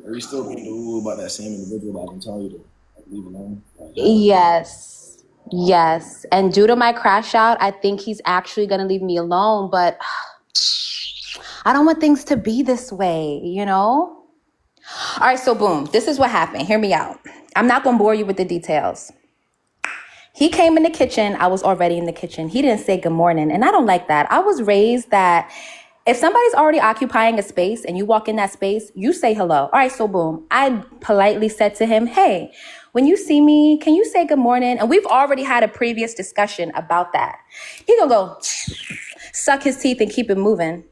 are you still being the rule about that same individual that I've been telling you to leave alone? yes. Yes. And due to my crash out, I think he's actually going to leave me alone. But I don't want things to be this way, you know? All right, so boom. This is what happened. Hear me out. I'm not going to bore you with the details. He came in the kitchen. I was already in the kitchen. He didn't say good morning. And I don't like that. I was raised that if somebody's already occupying a space and you walk in that space, you say hello. All right, so boom. I politely said to him, hey, when you see me, can you say good morning? And we've already had a previous discussion about that. He gonna go suck his teeth and keep it moving.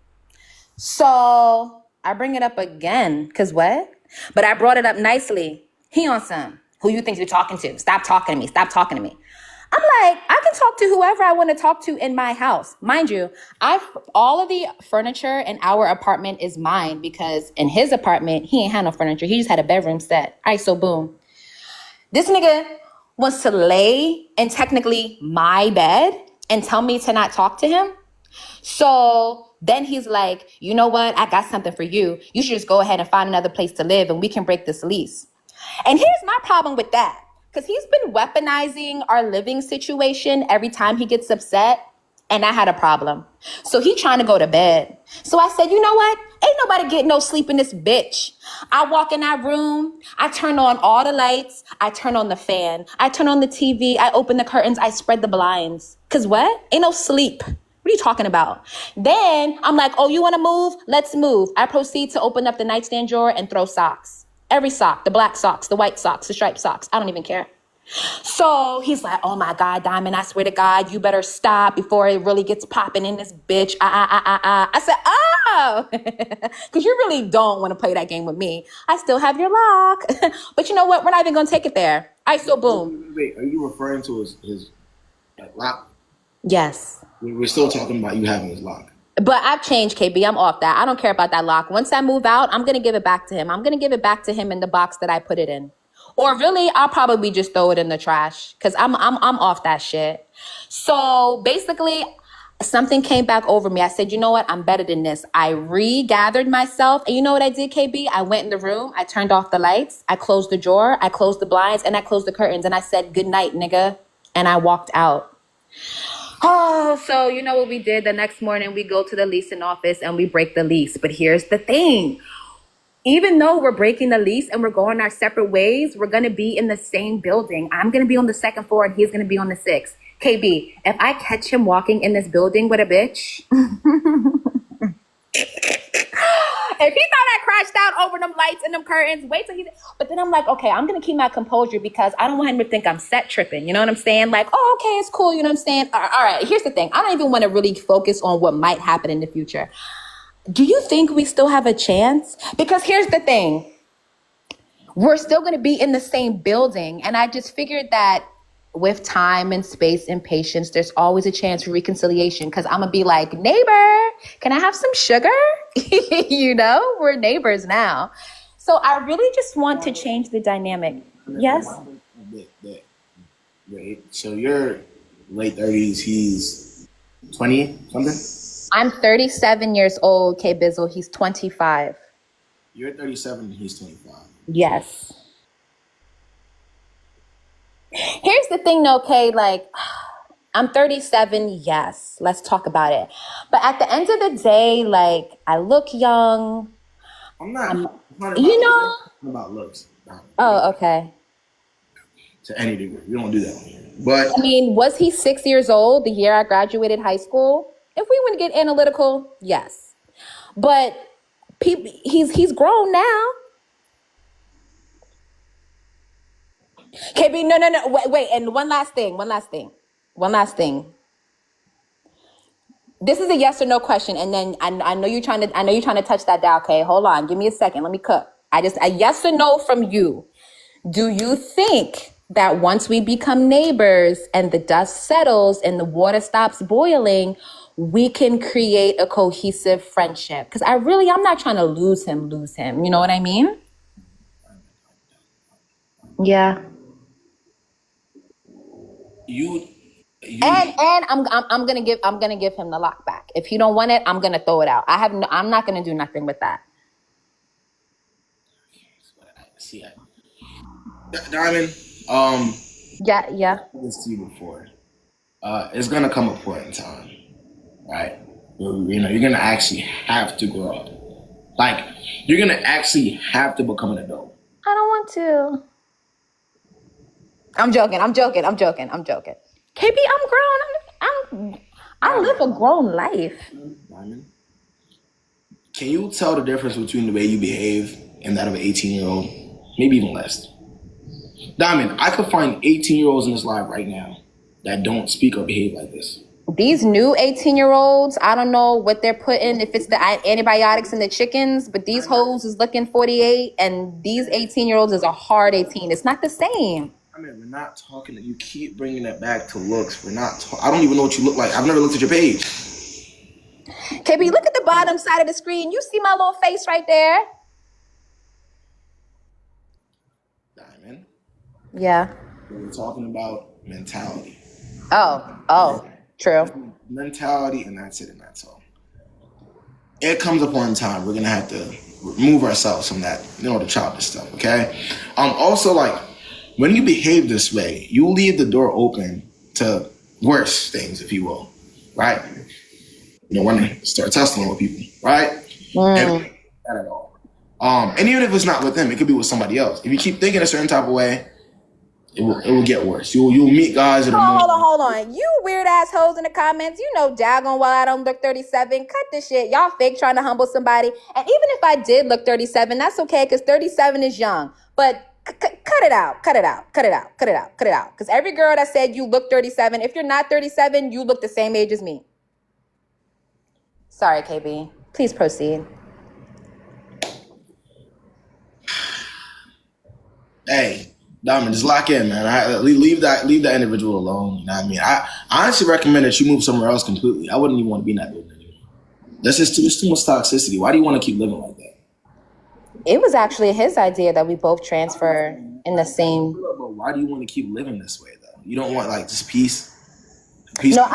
So I bring it up again, cause what? But I brought it up nicely. He on some, who you think you're talking to? Stop talking to me, stop talking to me. I'm like, I can talk to whoever I want to talk to in my house. Mind you, all of the furniture in our apartment is mine because in his apartment, he ain't had no furniture. He just had a bedroom set. All right, so boom. This nigga wants to lay in technically my bed and tell me to not talk to him. So then he's like, you know what? I got something for you. You should just go ahead and find another place to live and we can break this lease. And here's my problem with that. Because he's been weaponizing our living situation every time he gets upset. And I had a problem. So he trying to go to bed. So I said, you know what? Ain't nobody getting no sleep in this bitch. I walk in that room. I turn on all the lights. I turn on the fan. I turn on the TV. I open the curtains. I spread the blinds. Because what? Ain't no sleep. What are you talking about? Then I'm like, oh, you want to move? Let's move. I proceed to open up the nightstand drawer and throw socks. Every sock, the black socks, the white socks, the striped socks. I don't even care. So he's like, oh my God, Diamond, I swear to God, you better stop before it really gets popping in this bitch. I said, oh, because you really don't want to play that game with me. I still have your lock. But you know what? We're not even going to take it there. All right, so boom. Wait, are you referring to his lock? Yes. We're still talking about you having his lock. But I've changed, KB. I'm off that. I don't care about that lock. Once I move out, I'm going to give it back to him. I'm going to give it back to him in the box that I put it in. Or really, I'll probably just throw it in the trash because I'm off that shit. So basically, something came back over me. I said, you know what? I'm better than this. I regathered myself. And you know what I did, KB? I went in the room. I turned off the lights. I closed the drawer. I closed the blinds. And I closed the curtains. And I said, good night, nigga. And I walked out. Oh, so you know what we did? The next morning, we go to the leasing office and we break the lease. But here's the thing. Even though we're breaking the lease and we're going our separate ways, we're going to be in the same building. I'm going to be on the second floor and he's going to be on the sixth. KB, if I catch him walking in this building with a bitch, if he thought I crashed out over them lights and them curtains, wait till but then I'm like, okay, I'm going to keep my composure because I don't want him to think I'm set tripping. You know what I'm saying? Like, oh, okay, it's cool. You know what I'm saying? All right, here's the thing. I don't even want to really focus on what might happen in the future. Do you think we still have a chance? Because here's the thing. We're still going to be in the same building. And I just figured that with time and space and patience, there's always a chance for reconciliation. Because I'm going to be like, neighbor, can I have some sugar? You know, we're neighbors now. So I really just want to change the dynamic. Yes? Wait, so you're late 30s, he's 20 something? I'm 37 years old, K Bizzle. He's 25. You're 37 and he's 25. Yes. Here's the thing, though, Kay. Like, I'm 37. Yes. Let's talk about it. But at the end of the day, like, I look young. I'm not you know? About looks. Oh, okay. To any degree. We don't do that one here. But I mean, was he 6 years old the year I graduated high school? If we want to get analytical, yes. But he's grown now. KB, no. Wait. And one last thing. This is a yes or no question, and then I know you're trying to touch that down. Okay, hold on. Give me a second. Let me cook. A yes or no from you. Do you think that once we become neighbors and the dust settles and the water stops boiling, we can create a cohesive friendship. Because I'm not trying to lose him. You know what I mean? Yeah. And I'm gonna give him the lock back. If he don't want it, I'm gonna throw it out. I'm not gonna do nothing with that. See, Diamond. Yeah. This to you before. It's gonna come a point in time, right? You're gonna actually have to grow up. Like, you're gonna actually have to become an adult. I don't want to. I'm joking. KB, I'm grown. I live a grown life. Diamond, can you tell the difference between the way you behave and that of an 18-year-old? Maybe even less. Diamond, I could find 18-year-olds in this live right now that don't speak or behave like this. These new 18-year-olds, I don't know what they're putting, if it's the antibiotics in the chickens, but these hoes is looking 48, and these 18-year-olds is a hard 18. It's not the same. I mean, we're not talking. You keep bringing it back to looks. I don't even know what you look like. I've never looked at your page. KB, look at the bottom side of the screen. You see my little face right there? Diamond. Yeah. We're talking about mentality. Oh, true. Mentality, and that's it, and that's all. It comes upon time we're gonna have to remove ourselves from that, the childish stuff. Okay. Also, like, when you behave this way, you leave the door open to worse things, if you will, right? When they start tussling with people, right? And not at all. And even if it's not with them, it could be with somebody else. If you keep thinking a certain type of way, it will get worse. You'll meet guys that are Hold on. You weird assholes in the comments, daggone well I don't look 37. Cut this shit. Y'all fake trying to humble somebody. And even if I did look 37, that's okay, because 37 is young. But cut it out. Because every girl that said you look 37, if you're not 37, you look the same age as me. Sorry, KB. Please proceed. Hey, Diamond, just lock in, man. Leave that individual alone. You know what I mean? I honestly recommend that you move somewhere else completely. I wouldn't even want to be in that building anymore. It's too much toxicity. Why do you want to keep living like that? It was actually his idea that we both transfer in the same. But why do you want to keep living this way, though? You don't want, like, just peace? No,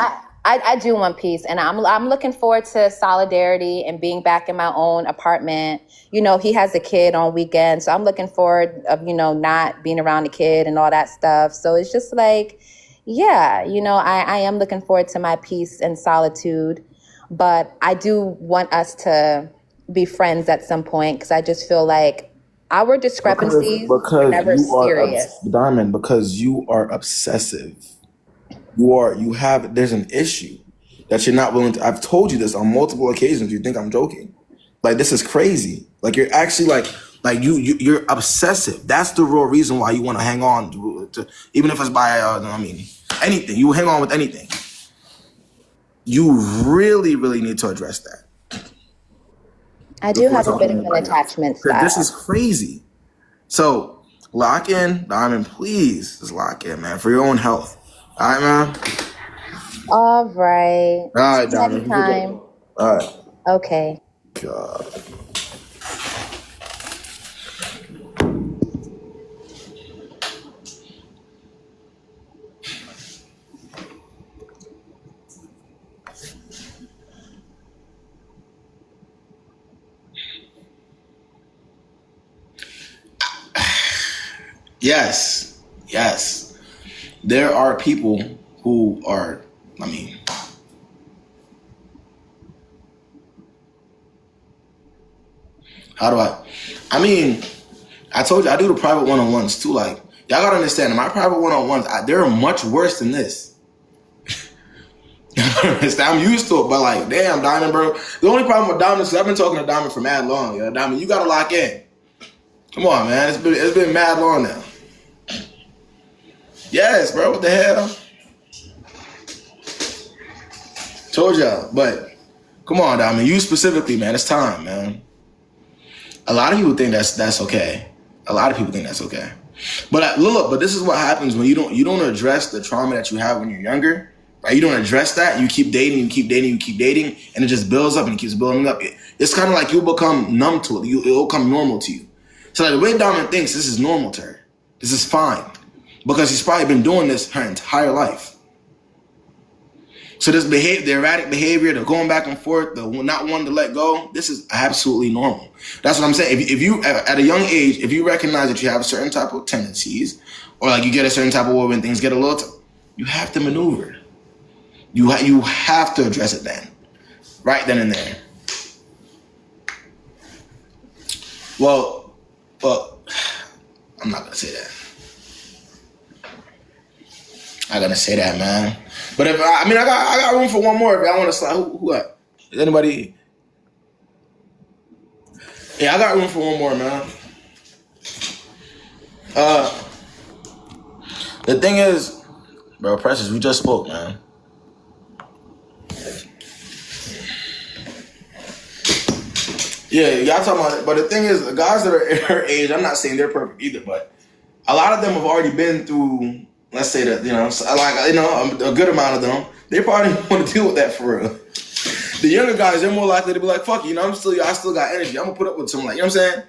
I do want peace, and I'm looking forward to solidarity and being back in my own apartment. He has a kid on weekends, so I'm looking forward of not being around the kid and all that stuff. So it's just like, yeah, I am looking forward to my peace and solitude, but I do want us to be friends at some point, because I just feel like our discrepancies are never serious. Diamond, because you are obsessive. There's an issue that you're not willing to. I've told you this on multiple occasions. You think I'm joking? Like, this is crazy. Like, you're actually you're obsessive. That's the real reason why you want to hang on to, even if it's by, anything. You hang on with anything. You really, really need to address that. I do have a bit of an attachment style. This is crazy. So lock in, Diamond. Please, just lock in, man, for your own health. All right, man. All right. All right, Diamond. Time. All right. Okay. God. Yes. There are people who are, I told you, I do the private one-on-ones too. Like, y'all gotta understand, my private one-on-ones, they're much worse than this. I'm used to it, but like, damn, Diamond, bro. The only problem with Diamond is I've been talking to Diamond for mad long. Diamond, you gotta lock in. Come on, man. It's been mad long now. Yes, bro. What the hell? Told y'all, but come on, Diamond. You specifically, man. It's time, man. A lot of people think that's okay. A lot of people think that's okay. But look, but this is what happens when you don't address the trauma that you have when you're younger, right? You don't address that. You keep dating, and it just builds up and it keeps building up. It's kind of like you'll become numb to it. It'll become normal to you. So like the way Diamond thinks, this is normal to her. This is fine, because she's probably been doing this her entire life. So this the erratic behavior, the going back and forth, the not wanting to let go, this is absolutely normal. That's what I'm saying. If you at a young age, if you recognize that you have a certain type of tendencies, or like you get a certain type of way when things get a little, you have to maneuver. You have to address it then, right then and there. Well, I'm not gonna say that. I gotta say that, man. But if I got room for one more. If y'all want to slide, who got? Is anybody? Yeah, I got room for one more, man. The thing is, bro, Precious, we just spoke, man. Yeah, y'all talking about it. But the thing is, the guys that are her age, I'm not saying they're perfect either, but a lot of them have already been through, let's say that, a good amount of them, they probably don't want to deal with that for real. The younger guys, they're more likely to be like, fuck, I still got energy. I'm gonna put up with someone, like, you know what I'm saying?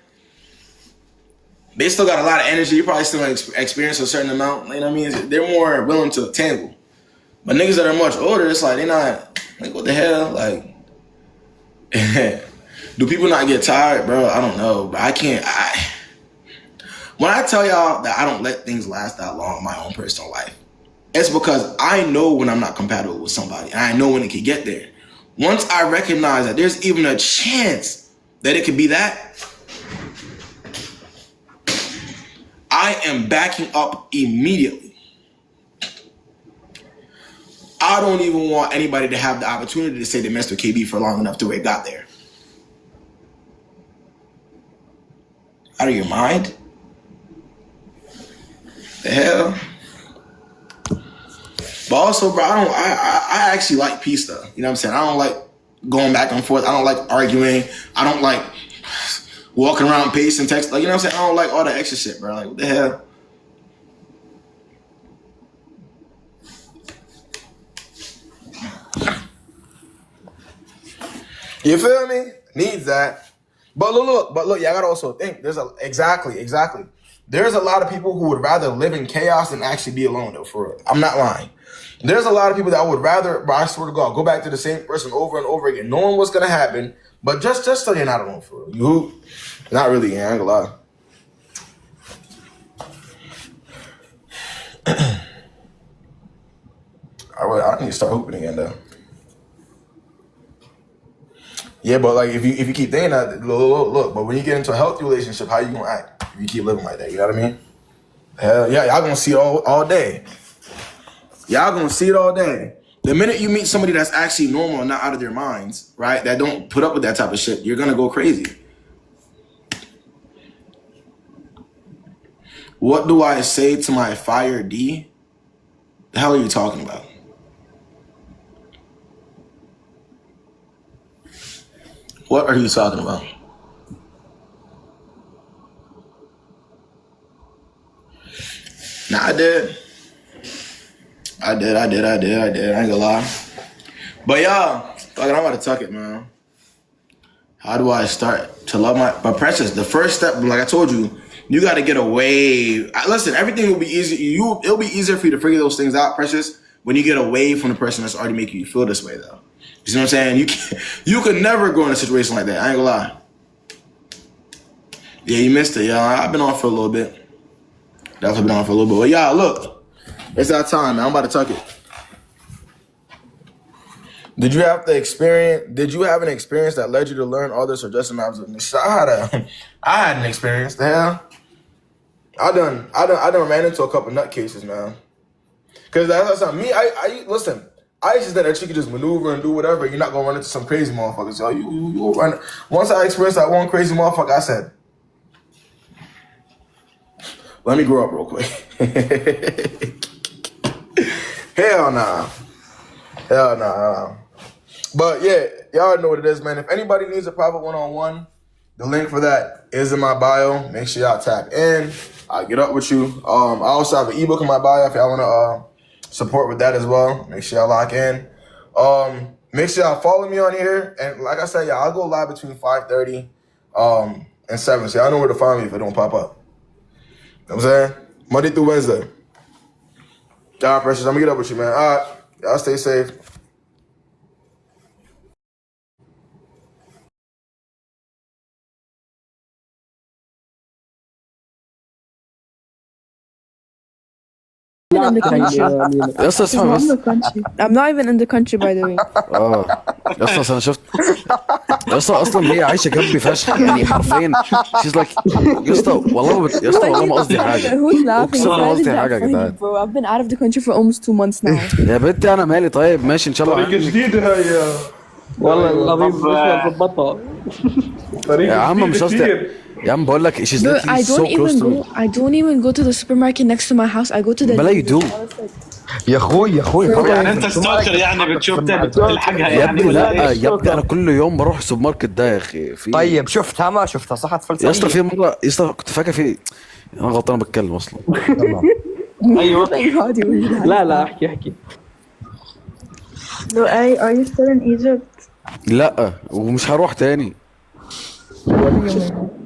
They still got a lot of energy. You probably still experience a certain amount. You know what I mean? They're more willing to tangle. But niggas that are much older, it's like, they're not, like, what the hell? Like, do people not get tired, bro? I don't know. But when I tell y'all that I don't let things last that long in my own personal life, it's because I know when I'm not compatible with somebody, and I know when it can get there. Once I recognize that there's even a chance that it could be that, I am backing up immediately. I don't even want anybody to have the opportunity to say they messed with KB for long enough to where it got there. Out of your mind? The hell? But also, bro, I actually like peace though. You know what I'm saying? I don't like going back and forth. I don't like arguing. I don't like walking around pacing text. Like, you know what I'm saying? I don't like all that extra shit, bro. Like, what the hell? You feel me? Needs that. But look, y'all gotta also think. Exactly. There's a lot of people who would rather live in chaos than actually be alone, though, for real. I'm not lying. There's a lot of people that would rather, but I swear to God, go back to the same person over and over again, knowing what's gonna happen, but just so you're not alone, for real. Not really, I ain't gonna lie. I need to start hooping again, though. Yeah, but like if you keep thinking that, look, but when you get into a healthy relationship, how you gonna act if you keep living like that? You know what I mean? Hell yeah, y'all gonna see it all day. Y'all gonna see it all day. The minute you meet somebody that's actually normal and not out of their minds, right? That don't put up with that type of shit, you're gonna go crazy. What do I say to my fire D? The hell are you talking about? What are you talking about? Nah, I did. I ain't gonna lie. But y'all, I'm about to tuck it, man. How do I start to love my Precious? The first step, like I told you, you got to get away. Listen, everything will be easy. It'll be easier for you to figure those things out, Precious, when you get away from the person that's already making you feel this way, though. You see what I'm saying? You could never go in a situation like that. I ain't gonna lie. Yeah, you missed it, y'all. I've been on for a little bit. Definitely been on for a little bit. But y'all, look, it's that time, man. I'm about to tuck it. Did you have an experience that led you to learn all this, or just an observation? I had an experience. The hell, I done ran into a couple nutcases, man. Cause that's not me. Listen. I just think that you could just maneuver and do whatever. You're not gonna run into some crazy motherfuckers. So you run. Once I experienced that one crazy motherfucker, I said, "Let me grow up real quick." Hell nah. But yeah, y'all know what it is, man. If anybody needs a private one-on-one, the link for that is in my bio. Make sure y'all tap in. I'll get up with you. I also have an ebook in my bio if y'all wanna support with that as well. Make sure y'all lock in. Make sure y'all follow me on here. And like I said, I'll go live between 5:30 and 7. So y'all know where to find me if it don't pop up. You know what I'm saying? Monday through Wednesday. Y'all precious. I'm gonna get up with you, man. All right. Y'all stay safe. in the country. يا اسطى She's اسمع not in بس. the country. I'm not even in the country, by the way. يا اسطى انا شفت يا اسطى اصلا هي عايشه جنبي فشخ يعني حرفيا. شيز لايك يا اسطى والله يا اسطى والله ما قصدي حاجه. Who's laughing? اقسم ما Why is قصدي that حاجه يا funny, جدعان. bro? I've been out of the country for almost 2 months now. يا بنتي انا مالي. طيب ماشي ان شاء الله. طريقة جديدة هي والله العظيم مش ظبطها. يا عم مش قصدي يا عم بقول لك she's Bro, literally so close to me. I don't even go to the supermarket next to my house. I go to the. ما you do. يا اخوي يعني انت ستوكر يعني بتلحقها يا يعني ابني لا يا ابني انا كل يوم بروح السوبر ماركت ده يا اخي. في طيب شفتها ما شفتها صح يا اسطى في مره يا اسطى كنت فاكر في انا غلطان بتكلم اصلا. ايوه لا احكي. Lu'ay, are you still in Egypt? لا ومش هروح تاني. What do you mean?